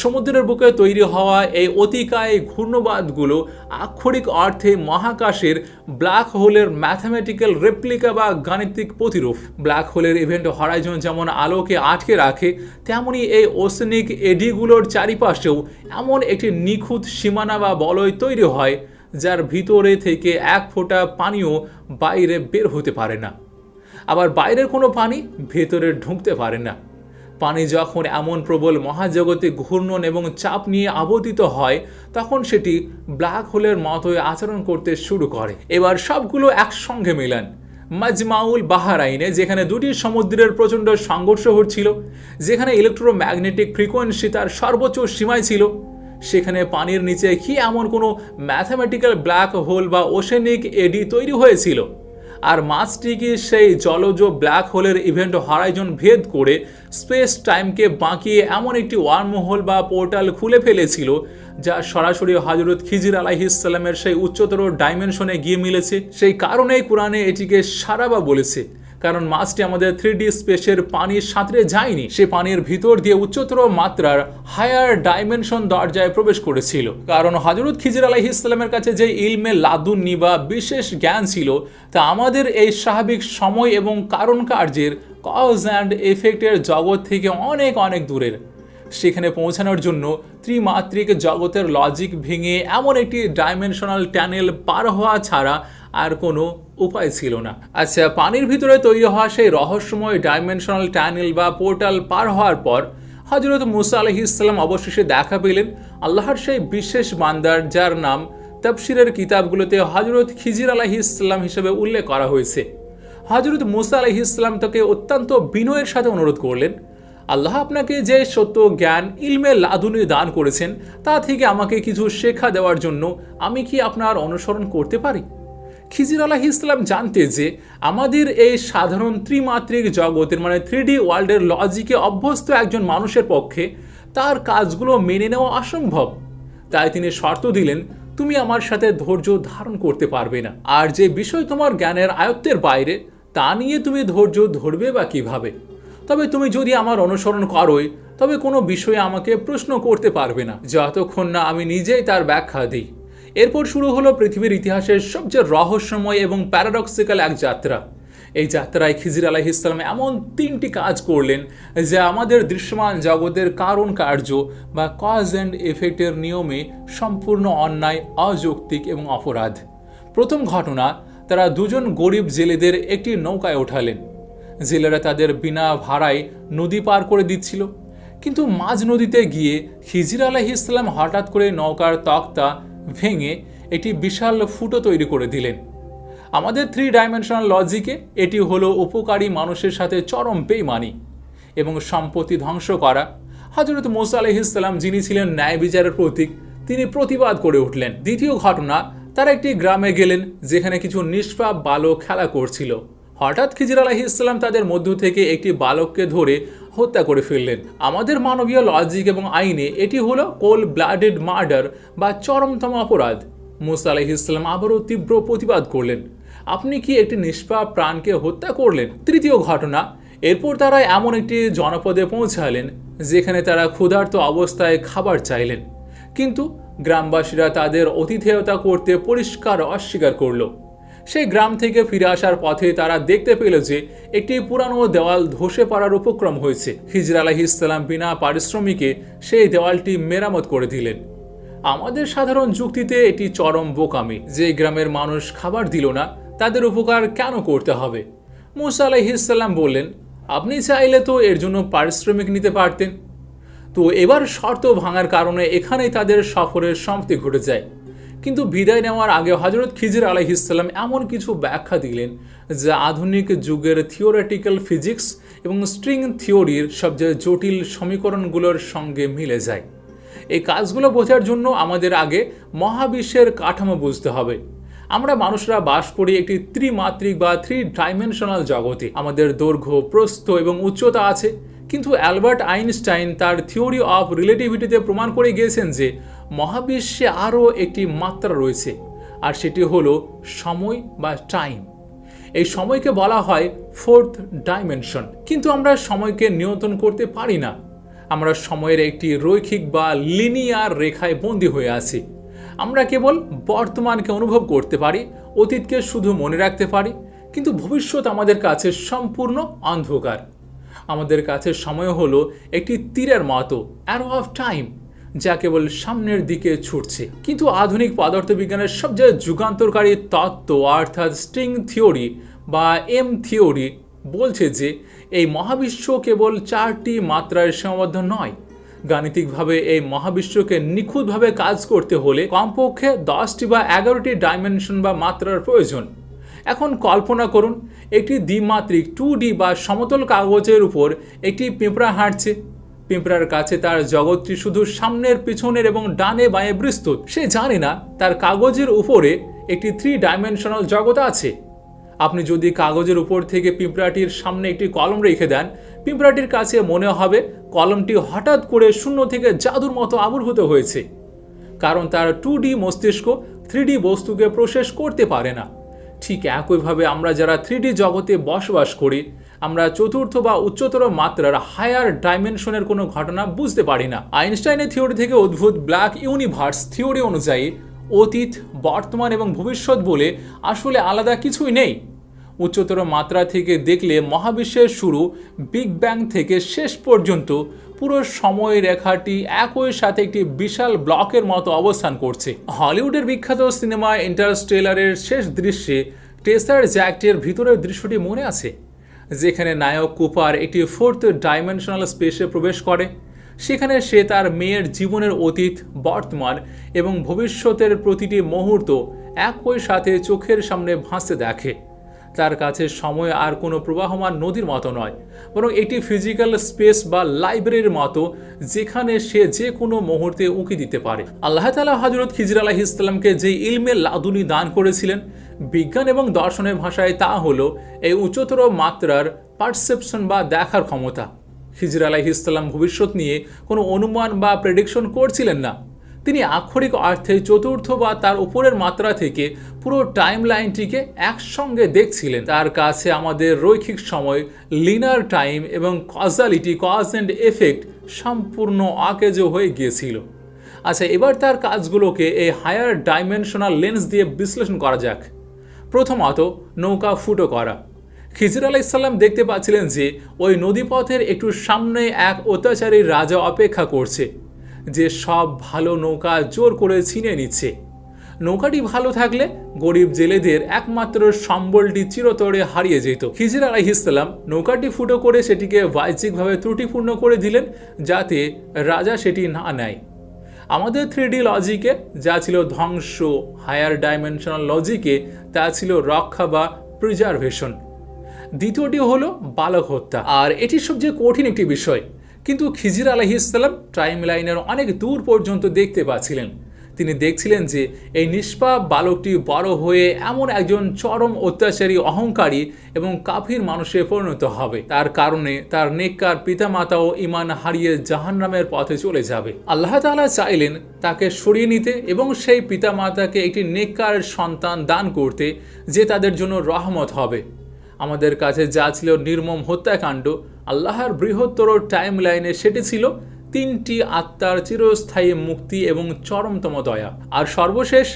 সমুদ্রের বুকে তৈরি হওয়া এই অতিকায় ঘূর্ণবাদগুলো আক্ষরিক অর্থে মহাকাশের ব্ল্যাক হোলের ম্যাথামেটিক্যাল রেপ্লিকা বা গাণিতিক প্রতিরূপ। ব্ল্যাক হোলের ইভেন্ট হরাইজন যেমন আলোকে আটকে রাখে, তেমনি এই ওশেনিক এডিগুলোর চারিপাশেও এমন একটি নিখুঁত সীমানা বা বলয় তৈরি হয় যার ভিতরে থেকে এক ফোঁটা পানিও বাইরে বের হতে পারে না, আবার বাইরের কোনো পানি ভেতরে ঢুকতে পারে না। পানি যখন এমন প্রবল মহাজগতে ঘূর্ণন এবং চাপ নিয়ে আবর্তিত হয়, তখন সেটি ব্ল্যাক হোলের মতোই আচরণ করতে শুরু করে। এবার সবগুলো একসঙ্গে মেলান মাজমাউল বাহারাইনে, যেখানে দুটি সমুদ্রের প্রচণ্ড সংঘর্ষ হচ্ছিল, যেখানে ইলেকট্রোম্যাগনেটিক ফ্রিকোয়েন্সি তার সর্বোচ্চ সীমায় ছিল। সেখানে পানির নিচে কি এমন কোনো ম্যাথামেটিক্যাল ব্ল্যাক হোল বা ওশেনিক এডি তৈরি হয়েছিল? আর মাছটিকে সেই জলজ ব্ল্যাক হোলের ইভেন্ট হরাইজন ভেদ করে স্পেস টাইমকে বাঁকিয়ে এমন একটি ওয়ার্মহোল বা পোর্টাল খুলে ফেলেছিল যা সরাসরি হযরত খিজির আলাইহিসসালামের সেই উচ্চতর ডাইমেনশনে গিয়ে মিলেছে। সেই কারণেই কোরআনে এটিকে সারাবা বলেছে, কারণ মাছটি আমাদের 3D স্পেসের পানির সাঁতরে যায়নি, সে পানির ভিতর দিয়ে উচ্চতর মাত্রার হায়ার ডাইমেনশন দরজায় প্রবেশ করেছিল। কারণ হযরত খিজির আলাইহিসসালামের কাছে যে ইলমে লাদুন্নি বা বিশেষ জ্ঞান ছিল, তা আমাদের এই স্বাভাবিক সময় এবং কারণ কার্যের কজ অ্যান্ড এফেক্টের জগৎ থেকে অনেক অনেক দূরের। সেখানে পৌঁছানোর জন্য ত্রিমাত্রিক জগতের লজিক ভেঙে এমন একটি ডাইমেনশনাল টানেল পার হওয়া ছাড়া আর কোনো উপায় ছিল না। আচ্ছা, পানির ভিতরে তৈরি হওয়া সেই রহস্যময় ডাইমেনশনাল টানেল বা পোর্টাল পার হওয়ার পর হযরত মুসা আলাইহিসসালাম অবশেষে দেখা পেলেন আল্লাহর সেই বিশেষ বান্দার, যার নাম তাফসিরের কিতাবগুলোতে হযরত খিজির আলাইহিসসালাম হিসেবে উল্লেখ করা হয়েছে। হযরত মুসা আলাইহিসসালাম তাকে অত্যন্ত বিনয়ের সাথে অনুরোধ করলেন, আল্লাহ আপনাকে যে সত্য জ্ঞান ইলমে লাদুনি দান করেছেন, তা থেকে আমাকে কিছু শিক্ষা দেওয়ার জন্য আমি কি আপনার অনুসরণ করতে পারি? খিজির আলাইহিসসালাম জানতে যে আমাদের এই সাধারণ ত্রিমাত্রিক জগতের মানে 3D ওয়ার্ল্ডের লজিকে অভ্যস্ত একজন মানুষের পক্ষে তার কাজগুলো মেনে নেওয়া অসম্ভব। তাই তিনি শর্ত দিলেন, তুমি আমার সাথে ধৈর্য ধারণ করতে পারবে না, আর যে বিষয় তোমার জ্ঞানের আয়ত্তের বাইরে তা নিয়ে তুমি ধৈর্য ধরবে বা কিভাবে? তবে তুমি যদি আমার অনুসরণ করোই, তবে কোনো বিষয়ে আমাকে প্রশ্ন করতে পারবে না যতক্ষণ না আমি নিজেই তার ব্যাখ্যা দিই। এরপর শুরু হলো পৃথিবীর ইতিহাসের সবচেয়ে রহস্যময় এবং প্যারাডক্সিক্যাল এক যাত্রা। এই যাত্রায় খিজির আলাইহিসসালাম এমন 3টি কাজ করলেন যা আমাদের দৃশ্যমান জগতের কারণ কার্য বা কজ অ্যান্ড এফেক্টের নিয়মে সম্পূর্ণ অন্যায়, অযৌক্তিক এবং অপরাধ। প্রথম ঘটনা, তারা দুজন গরিব জেলেদের একটি নৌকায় ওঠালেন। জেলেরা তাদের বিনা ভাড়ায় নদী পার করে দিচ্ছিল, কিন্তু মাঝ নদীতে গিয়ে খিজির আলাইহিসসালাম হঠাৎ করে নৌকার তক্তা ভেঙে একটি বিশাল ফুটো তৈরি করে দিলেন। আমাদের 3 ডাইমেনশনাল লজিকে এটি হলো উপকারী মানুষের সাথে চরম বেঈমানি এবং সম্পত্তি ধ্বংস করা। হযরত মুসা আলাইহিসসালাম, যিনি ছিলেন ন্যায় বিচারের প্রতীক, তিনি প্রতিবাদ করে উঠলেন। দ্বিতীয় ঘটনা, তারা একটি গ্রামে গেলেন যেখানে কিছু নিষ্পাপ বালক খেলা করছিল। হঠাৎ খিজির আলাইহিসসালাম তাদের মধ্য থেকে একটি বালককে ধরে হত্যা করে ফেললেন। আমাদের মানবীয় লজিক এবং আইনে এটি হলো কোল্ড ব্লাডেড মার্ডার বা চরমতম অপরাধ। মুসা আলাইহিসসালাম আবারও তীব্র প্রতিবাদ করলেন, আপনি কি একটি নিষ্পাপ প্রাণকে হত্যা করলেন? তৃতীয় ঘটনা, এরপর তারা এমন একটি জনপদে পৌঁছালেন যেখানে তারা ক্ষুধার্ত অবস্থায় খাবার চাইলেন, কিন্তু গ্রামবাসীরা তাদের আতিথেয়তা করতে পরিষ্কার অস্বীকার করল। সেই গ্রাম থেকে ফিরে আসার পথে তারা দেখতে পেল যে একটি পুরানো দেওয়াল ধসে পড়ার উপক্রম হয়েছে। খিজির আলাইহিসসালাম বিনা পারিশ্রমিকে সেই দেওয়ালটি মেরামত করে দিলেন। আমাদের সাধারণ যুক্তিতে এটি চরম বোকামি। যে গ্রামের মানুষ খাবার দিল না, তাদের উপকার কেন করতে হবে? মুসা আলাইহিসসালাম বললেন, আপনি চাইলে তো এর জন্য পারিশ্রমিক নিতে পারতেন। তো এবার শর্ত ভাঙার কারণে এখানেই তাদের সফরের সমাপ্তি ঘটে যায়। কিন্তু বিদায় নেওয়ার আগে হযরত খিজির আলাইহিসসালাম এমন কিছু ব্যাখ্যা দিলেন যা আধুনিক যুগের থিওরিটিক্যাল ফিজিক্স এবং স্ট্রিং থিওরির সবচেয়ে জটিল সমীকরণগুলোর সঙ্গে মিলে যায়। এই কাজগুলো বোঝার জন্য আমাদের আগে মহাবিশ্বের কাঠামো বুঝতে হবে। আমরা মানুষরা বাস করি একটি ত্রিমাত্রিক বা থ্রি ডাইমেনশনাল জগতে। আমাদের দৈর্ঘ্য, প্রস্থ এবং উচ্চতা আছে, কিন্তু অ্যালবার্ট আইনস্টাইন তার থিওরি অফ রিলেটিভিটিতে প্রমাণ করে গিয়েছেন যে মহাবিশ্বে আরও একটি মাত্রা রয়েছে, আর সেটি হলো সময় বা টাইম। এই সময়কে বলা হয় ফোর্থ ডাইমেনশন। কিন্তু আমরা সময়কে নিয়ন্ত্রণ করতে পারি না। আমরা সময়ের একটি রৈখিক বা লিনিয়ার রেখায় বন্দী হয়ে আছি। আমরা কেবল বর্তমানকে অনুভব করতে পারি, অতীতকে শুধু মনে রাখতে পারি, কিন্তু ভবিষ্যৎ আমাদের কাছে সম্পূর্ণ অন্ধকার। আমাদের কাছে সময় হলো একটি তীরের মতো, অ্যারো অফ টাইম, যা কেবল সামনের দিকে ছুটছে। কিন্তু আধুনিক পদার্থবিজ্ঞানের সবচেয়ে যুগান্তরকারী তত্ত্ব অর্থাৎ স্ট্রিং থিওরি বা এম থিওরি বলছে যে এই মহাবিশ্ব কেবল 4টি মাত্রায় সীমাবদ্ধ নয়। গাণিতিকভাবে এই মহাবিশ্বকে নিখুঁতভাবে কাজ করতে হলে কমপক্ষে 10টি বা 11টি ডাইমেনশন বা মাত্রার প্রয়োজন। এখন কল্পনা করুন, একটি দ্বিমাত্রিক 2D বা সমতল কাগজের উপর একটি পিঁপড়া হাঁটছে। পিঁপড়ার কাছে তার জগৎটি শুধু সামনের, পিছনের এবং ডানে বাঁয়ে বিস্তৃত। সে জানে না তার কাগজের উপরে একটি 3 ডাইমেনশনাল জগৎ আছে। আপনি যদি কাগজের উপর থেকে পিঁপড়াটির সামনে একটি কলম রেখে দেন, পিঁপড়াটির কাছে মনে হবে কলমটি হঠাৎ করে শূন্য থেকে জাদুর মতো আবির্ভূত হয়েছে, কারণ তার 2D মস্তিষ্ক 3D বস্তুকে প্রসেস করতে পারে না। ঠিক একইভাবে আমরা যারা 3D জগতে বসবাস করি, আমরা চতুর্থ বা উচ্চতর মাত্রার হায়ার ডাইমেনশনের কোনো ঘটনা বুঝতে পারি না। আইনস্টাইনের থিওরি থেকে উদ্ভূত ব্ল্যাক ইউনিভার্স থিওরি অনুযায়ী অতীত, বর্তমান এবং ভবিষ্যৎ বলে আসলে আলাদা কিছুই নেই। উচ্চতর মাত্রা থেকে দেখলে মহাবিশ্বের শুরু বিগ ব্যাং থেকে শেষ পর্যন্ত পুরো সময় রেখাটি একই সাথে একটি বিশাল ব্লকের মতো অবস্থান করছে। হলিউডের বিখ্যাত সিনেমা ইন্টারস্টেলারের শেষ দৃশ্যে টেসার জ্যাক্টের ভিতরের দৃশ্যটি মনে আছে, যেখানে নায়ক কুপার একটি ফোর্থ ডাইমেনশনাল স্পেসে প্রবেশ করে। সেখানে সে তার মেয়ের জীবনের অতীত, বর্তমান এবং ভবিষ্যতের প্রতিটি মুহূর্ত একই সাথে চোখের সামনে ভাসতে দেখে। তার কাছে সময় আর কোনো প্রবাহমান নদীর মতো নয়, বরং একটি ফিজিক্যাল স্পেস বা লাইব্রেরির মতো, যেখানে সে যে কোনো মুহূর্তে উঁকি দিতে পারে। আল্লাহ তাআলা হযরত খিজির আলাইহিস সালামকে যে ইলমে লাদুনি দান করেছিলেন, বিজ্ঞান এবং দর্শনের ভাষায় তা হলো এই উচ্চতর মাত্রার পারসেপশন বা দেখার ক্ষমতা। খিজির আলাইহিস সালাম ভবিষ্যৎ নিয়ে কোনো অনুমান বা প্রেডিকশন করছিলেন না। তিনি আক্ষরিক অর্থে চতুর্থ বা তার উপরের মাত্রা থেকে পুরো টাইম লাইনটিকে একসঙ্গে দেখছিলেন। তার কাছে আমাদের রৈখিক সময়, লিনার টাইম এবং কজালিটি, কজ অ্যান্ড এফেক্ট সম্পূর্ণ অকেজ হয়ে গিয়েছিল। আচ্ছা, এবার তার কাজগুলোকে এই হায়ার ডাইমেনশনাল লেন্স দিয়ে বিশ্লেষণ করা যাক। প্রথমত, নৌকা ফুটো করা। খিজির আলাইহিস সালাম দেখতে পাচ্ছিলেন যে ওই নদীপথের একটু সামনে এক অত্যাচারী রাজা অপেক্ষা করছে, যে সব ভালো নৌকা জোর করে ছিনিয়ে নিচ্ছে। নৌকাটি ভালো থাকলে গরিব জেলেদের একমাত্র সম্বলটি চিরতরে হারিয়ে যেত। খিজির আলাইহিস সালাম নৌকাটি ফুটো করে সেটিকে বাহ্যিকভাবে ত্রুটিপূর্ণ করে দিলেন, যাতে রাজা সেটি না নেয়। আমাদের 3D লজিকে যা ছিল ধ্বংস, হায়ার ডাইমেনশনাল লজিকে তা ছিল রক্ষা বা প্রিজার্ভেশন। দ্বিতীয়টি হলো বালক হত্যা, আর এটি সবচেয়ে কঠিন একটি বিষয়। কিন্তু খিজির আলাইহিস সালাম টাইম লাইনের অনেক দূর পর্যন্ত দেখতে পাচ্ছিলেন। তিনি দেখছিলেন যে এই নিষ্পাপ বালকটি বড় হয়ে এমন একজন চরম অত্যাচারী, অহংকারী এবং কাফির মানুষে পরিণত হবে। তার কারণে তার নেককার পিতামাতাও ঈমান হারিয়ে জাহান্নামের পথে চলে যাবে। আল্লাহ তাআলা চাইলেন তাকে সরিয়ে নিতে এবং সেই পিতামাতাকে একটি নেককার সন্তান দান করতে, যে তাদের জন্য রহমত হবে। আমাদের কাছে যা ছিল নির্মম হত্যাকাণ্ড, আল্লাহর বৃহত্তর টাইম লাইনে সেটি ছিল 3টি আত্মার চিরস্থায়ী মুক্তি এবং চরমতম দয়া। আর সর্বশেষ,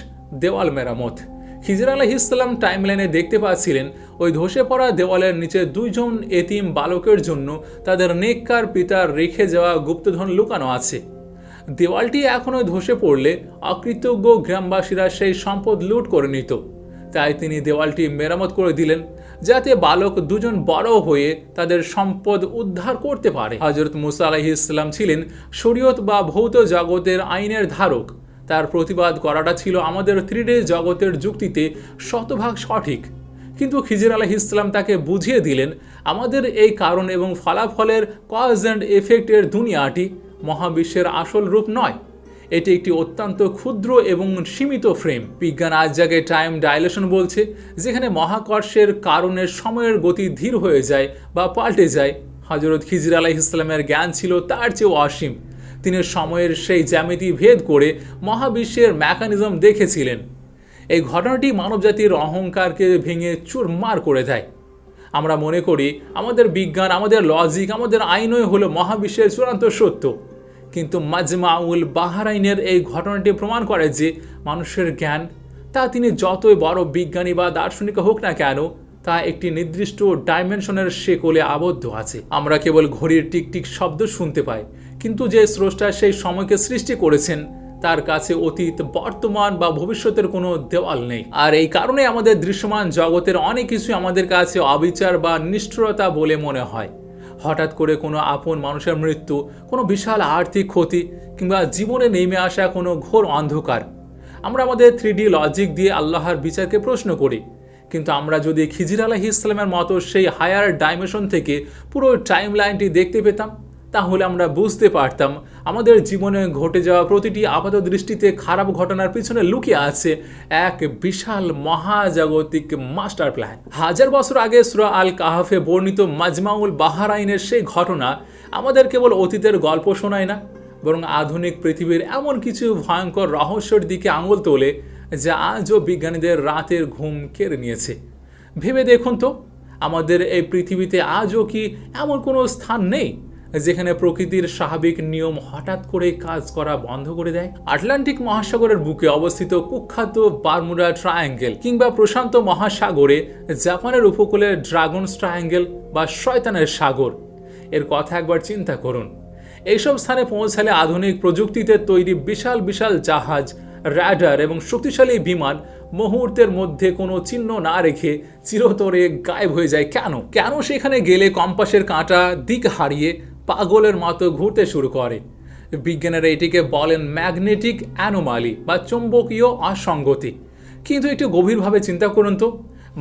দেওয়াল মেরামত। খিজির আলাইহিস সালাম টাইম লাইনে দেখতে পাচ্ছিলেন ওই ধসে পড়া দেওয়ালের নিচে 2জন এতিম বালকের জন্য তাদের নেককার পিতার রেখে যাওয়া গুপ্তধন লুকানো আছে। দেওয়ালটি এখনও ধসে পড়লে অকৃতজ্ঞ গ্রামবাসীরা সেই সম্পদ লুট করে নিত। তাই তিনি দেওয়ালটি মেরামত করে দিলেন, যাতে বালক 2জন বড় হয়ে তাদের সম্পদ উদ্ধার করতে পারে। হযরত মুসা আলাইহিস সালাম ছিলেন শরীয়ত বা ভৌত জগতের আইনের ধারক। তার প্রতিবাদ করাটা ছিল আমাদের 3D জগতের যুক্তিতে শতভাগ সঠিক। কিন্তু খিজির আলাইহিস সালাম তাকে বুঝিয়ে দিলেন, আমাদের এই কারণ এবং ফলাফলের কজ অ্যান্ড এফেক্টের দুনিয়াটি মহাবিশ্বের আসল রূপ নয়। এটি একটি অত্যন্ত ক্ষুদ্র এবং সীমিত ফ্রেম। বিজ্ঞান আজ যাকে টাইম ডাইলেশন বলছে, যেখানে মহাকর্ষের কারণে সময়ের গতি ধীর হয়ে যায় বা পাল্টে যায়। হযরত খিজির আলাইহিস সালামের জ্ঞান ছিল তার চেয়েও অসীম। তিনি সময়ের সেই জ্যামিতি ভেদ করে মহাবিশ্বের মেকানিজম দেখেছিলেন। এই ঘটনাটি মানবজাতির অহংকারকে ভেঙে চুরমার করে দেয়। আমরা মনে করি আমাদের বিজ্ঞান, আমাদের লজিক, আমাদের আইনই হলো মহাবিশ্বের চূড়ান্ত সত্য। কিন্তু মাজমাউল বাহরাইনের এই ঘটনাটি প্রমাণ করে যে মানুষের জ্ঞান, তা তিনি যতই বড় বিজ্ঞানী বা দার্শনিক হোক না কেন, তা একটি নির্দিষ্ট ডাইমেনশনের শেকলে আবদ্ধ আছে। আমরা কেবল ঘড়ির টিকটিক শব্দ শুনতে পাই, কিন্তু যে স্রষ্টা সেই সময়কে সৃষ্টি করেছেন তার কাছে অতীত, বর্তমান বা ভবিষ্যতের কোনো দেওয়াল নেই। আর এই কারণে আমাদের দৃশ্যমান জগতের অনেক কিছু আমাদের কাছে অবিচার বা নিষ্ঠুরতা বলে মনে হয়। হঠাৎ করে কোনো আপন মানুষের মৃত্যু, কোনো বিশাল আর্থিক ক্ষতি কিংবা জীবনে নেমে আসা কোনো ঘোর অন্ধকার, আমরা আমাদের 3D লজিক দিয়ে আল্লাহর বিচারকে প্রশ্ন করি। কিন্তু আমরা যদি খিজির আলাইহিস সালামের মতো সেই হায়ার ডাইমেনশন থেকে পুরো টাইম লাইনটি দেখতে পেতাম, তাহলে আমরা বুঝতে পারতাম আমাদের জীবনে ঘটে যাওয়া প্রতিটি আপাত দৃষ্টিতে খারাপ ঘটনার পিছনে লুকিয়ে আছে এক বিশাল মহাজাগতিক মাস্টার প্ল্যান। হাজার বছর আগে সূরা আল কাহাফে বর্ণিত মাজমাউল বাহরাইনের সেই ঘটনা আমাদের কেবল অতীতের গল্প শোনায় না, বরং আধুনিক পৃথিবীর এমন কিছু ভয়ঙ্কর রহস্যের দিকে আঙুল তোলে যা আজও বিজ্ঞানীদের রাতের ঘুম কেড়ে নিয়েছে। ভেবে দেখুন তো, আমাদের এই পৃথিবীতে আজও কি এমন কোনো স্থান নেই যেখানে প্রকৃতির স্বাভাবিক নিয়ম হঠাৎ করে কাজ করা বন্ধ করে দেয়? আটলান্টিক মহাসাগরের বুকে অবস্থিত কুখ্যাত বারমুডা ট্রায়াঙ্গেল, কিংবা প্রশান্ত মহাসাগরে জাপানের উপকূলে ড্রাগনস ট্রায়াঙ্গেল বা শয়তানের সাগর, এর কথা একবার চিন্তা করুন। এইসব স্থানে পৌঁছালে আধুনিক প্রযুক্তিতে তৈরি বিশাল বিশাল জাহাজ, রাডার এবং শক্তিশালী বিমান মুহূর্তের মধ্যে কোনো চিহ্ন না রেখে চিরতরে গায়েব হয়ে যায়। কেন সেখানে গেলে কম্পাসের কাঁটা দিক হারিয়ে পাগলের মতো ঘুরতে শুরু করে? বিজ্ঞানীরা এটিকে বলেন ম্যাগনেটিক অ্যানোমালি বা চৌম্বকীয় অসঙ্গতি। কিন্তু একটু গভীরভাবে চিন্তা করুন তো,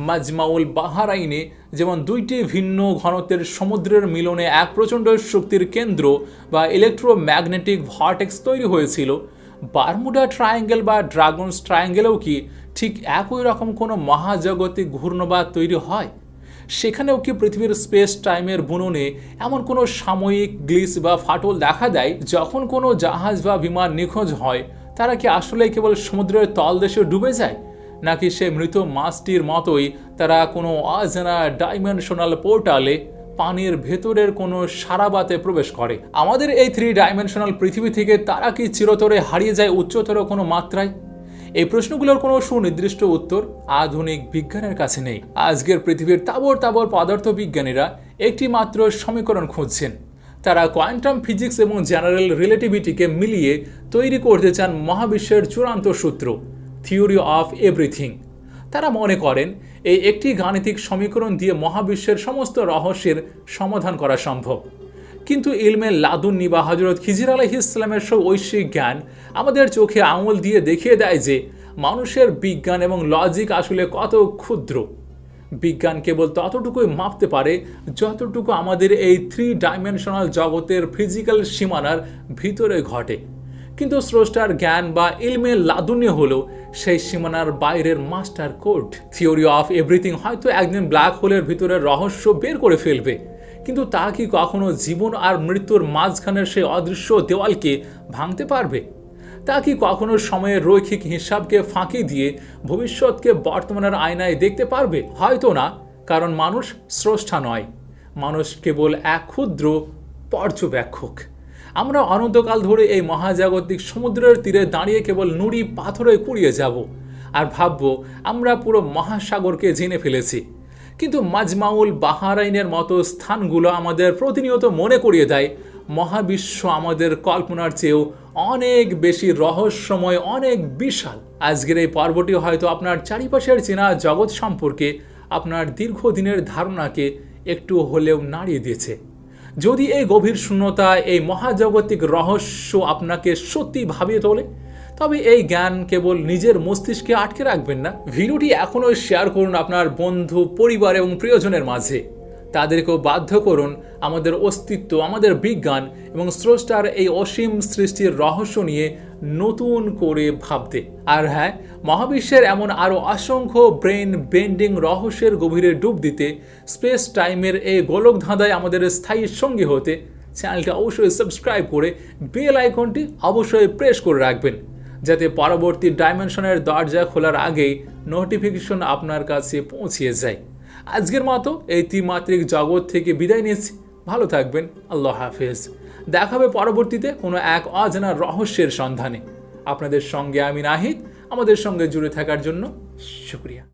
মাজমাউল বাহরাইনে যেমন দুইটি ভিন্ন ঘনত্বের সমুদ্রের মিলনে এক প্রচণ্ড শক্তির কেন্দ্র বা ইলেকট্রোম্যাগনেটিক ভর্টেক্স তৈরি হয়েছিল, বারমুডা ট্রায়াঙ্গেল বা ড্রাগনস ট্রায়াঙ্গেলেও কি ঠিক একই রকম কোনো মহাজাগতিক ঘূর্ণবাদ তৈরি হয়? সেখানেও কি পৃথিবীর স্পেস টাইমের বুননে এমন কোনো সাময়িক গ্লিচ বা ফাটল দেখা দেয়? যখন কোনো জাহাজ বা বিমান নিখোঁজ হয়, তারা কি আসলে কেবল সমুদ্রের তলদেশে ডুবে যায়, নাকি সে মৃত মাছটির মতোই তারা কোনো অজানা ডাইমেনশনাল পোর্টালে পানির ভেতরের কোনো সারাবাতে প্রবেশ করে? আমাদের এই 3 ডাইমেনশনাল পৃথিবী থেকে তারা কি চিরতরে হারিয়ে যায় উচ্চতর কোনো মাত্রায়? এই প্রশ্নগুলোর কোনো সুনির্দিষ্ট উত্তর আধুনিক বিজ্ঞানের কাছে নেই। আজকের পৃথিবীর তাবর তাবর পদার্থ বিজ্ঞানীরা একটি মাত্র সমীকরণ খুঁজছেন। তারা কোয়ান্টাম ফিজিক্স এবং জেনারেল রিলেটিভিটিকে মিলিয়ে তৈরি করতে চান মহাবিশ্বের চূড়ান্ত সূত্র, থিওরি অফ এভরিথিং। তারা মনে করেন এই একটি গাণিতিক সমীকরণ দিয়ে মহাবিশ্বের সমস্ত রহস্যের সমাধান করা সম্ভব। কিন্তু ইলমে লাদুন্নি বা হযরত খিজির আলাইহিস সালামের সব ঐশ্বিক জ্ঞান আমাদের চোখে আঙুল দিয়ে দেখিয়ে দেয় যে মানুষের বিজ্ঞান এবং লজিক আসলে কত ক্ষুদ্র। বিজ্ঞান কেবল ততটুকুই মাপতে পারে যতটুকু আমাদের এই 3 ডাইমেনশনাল জগতের ফিজিক্যাল সীমানার ভিতরে ঘটে। কিন্তু স্রষ্টার জ্ঞান বা ইলমে লাদুন্নি হলো সেই সীমানার বাইরের master code. Theory of everything হয়তো একদিন ব্ল্যাক হোলের ভিতরের রহস্য বের করে ফেলবে, কিন্তু তা কি কখনো জীবন আর মৃত্যুর মাঝখানের সেই অদৃশ্য দেওয়ালকে ভাঙতে পারবে? তা কি কখনো সময়ের রৈখিক হিসাবকে ফাঁকি দিয়ে ভবিষ্যৎকে বর্তমানের আয়নায় দেখতে পারবে? হয়তো না, কারণ মানুষ স্রষ্টা নয়, মানুষ কেবল এক ক্ষুদ্র পর্যবেক্ষক। আমরা অনন্তকাল ধরে এই মহাজাগতিক সমুদ্রের তীরে দাঁড়িয়ে কেবল নুড়ি পাথরে কুড়িয়ে যাব আর ভাবব আমরা পুরো মহাসাগরকে জেনে ফেলেছি। কিন্তু মাজমাউল বাহরাইনের মতো স্থানগুলো আমাদের প্রতিনিয়ত মনে করিয়ে দেয় মহাবিশ্ব আমাদের কল্পনার চেয়েও অনেক বেশি রহস্যময়, অনেক বিশাল। আজকের এই পর্বটি হয়তো আপনার চারিপাশের চেনা জগৎ সম্পর্কে আপনার দীর্ঘদিনের ধারণাকে একটু হলেও নাড়িয়ে দিয়েছে। যদি এই গভীর শূন্যতা, এই মহাজাগতিক রহস্য আপনাকে সত্যি ভাবিয়ে তোলে, তবে এই জ্ঞান কেবল নিজের মস্তিষ্কে আটকে রাখবেন না। ভিডিওটি এখনই শেয়ার করুন আপনার বন্ধু, পরিবার এবং প্রিয়জনের মাঝে। তাদেরকেও বাধ্য করুন আমাদের অস্তিত্ব, আমাদের বিজ্ঞান এবং স্রষ্টার এই অসীম সৃষ্টির রহস্য নিয়ে নতুন করে ভাবতে। আর হ্যাঁ, মহাবিশ্বের এমন আরও অসংখ্য ব্রেন বেন্ডিং রহস্যের গভীরে ডুব দিতে, স্পেস টাইমের এই গোলক ধাঁধায় আমাদের স্থায়ী সঙ্গী হতে চ্যানেলটা অবশ্যই সাবস্ক্রাইব করে বেল আইকনটি অবশ্যই প্রেস করে রাখবেন, যাতে পরবর্তী ডাইমেনশনের দরজা খোলার আগেই নোটিফিকেশন আপনার কাছে পৌঁছিয়ে যায়। আজকের মতো এই ত্রিমাত্রিক জগৎ থেকে বিদায় নিচ্ছি। ভালো থাকবেন। আল্লাহ হাফেজ। দেখা হবে পরবর্তীতে কোনো এক অজানা রহস্যের সন্ধানে। আপনাদের সঙ্গে আমি নাহিদ। আমাদের সঙ্গে জুড়ে থাকার জন্য শুকরিয়া।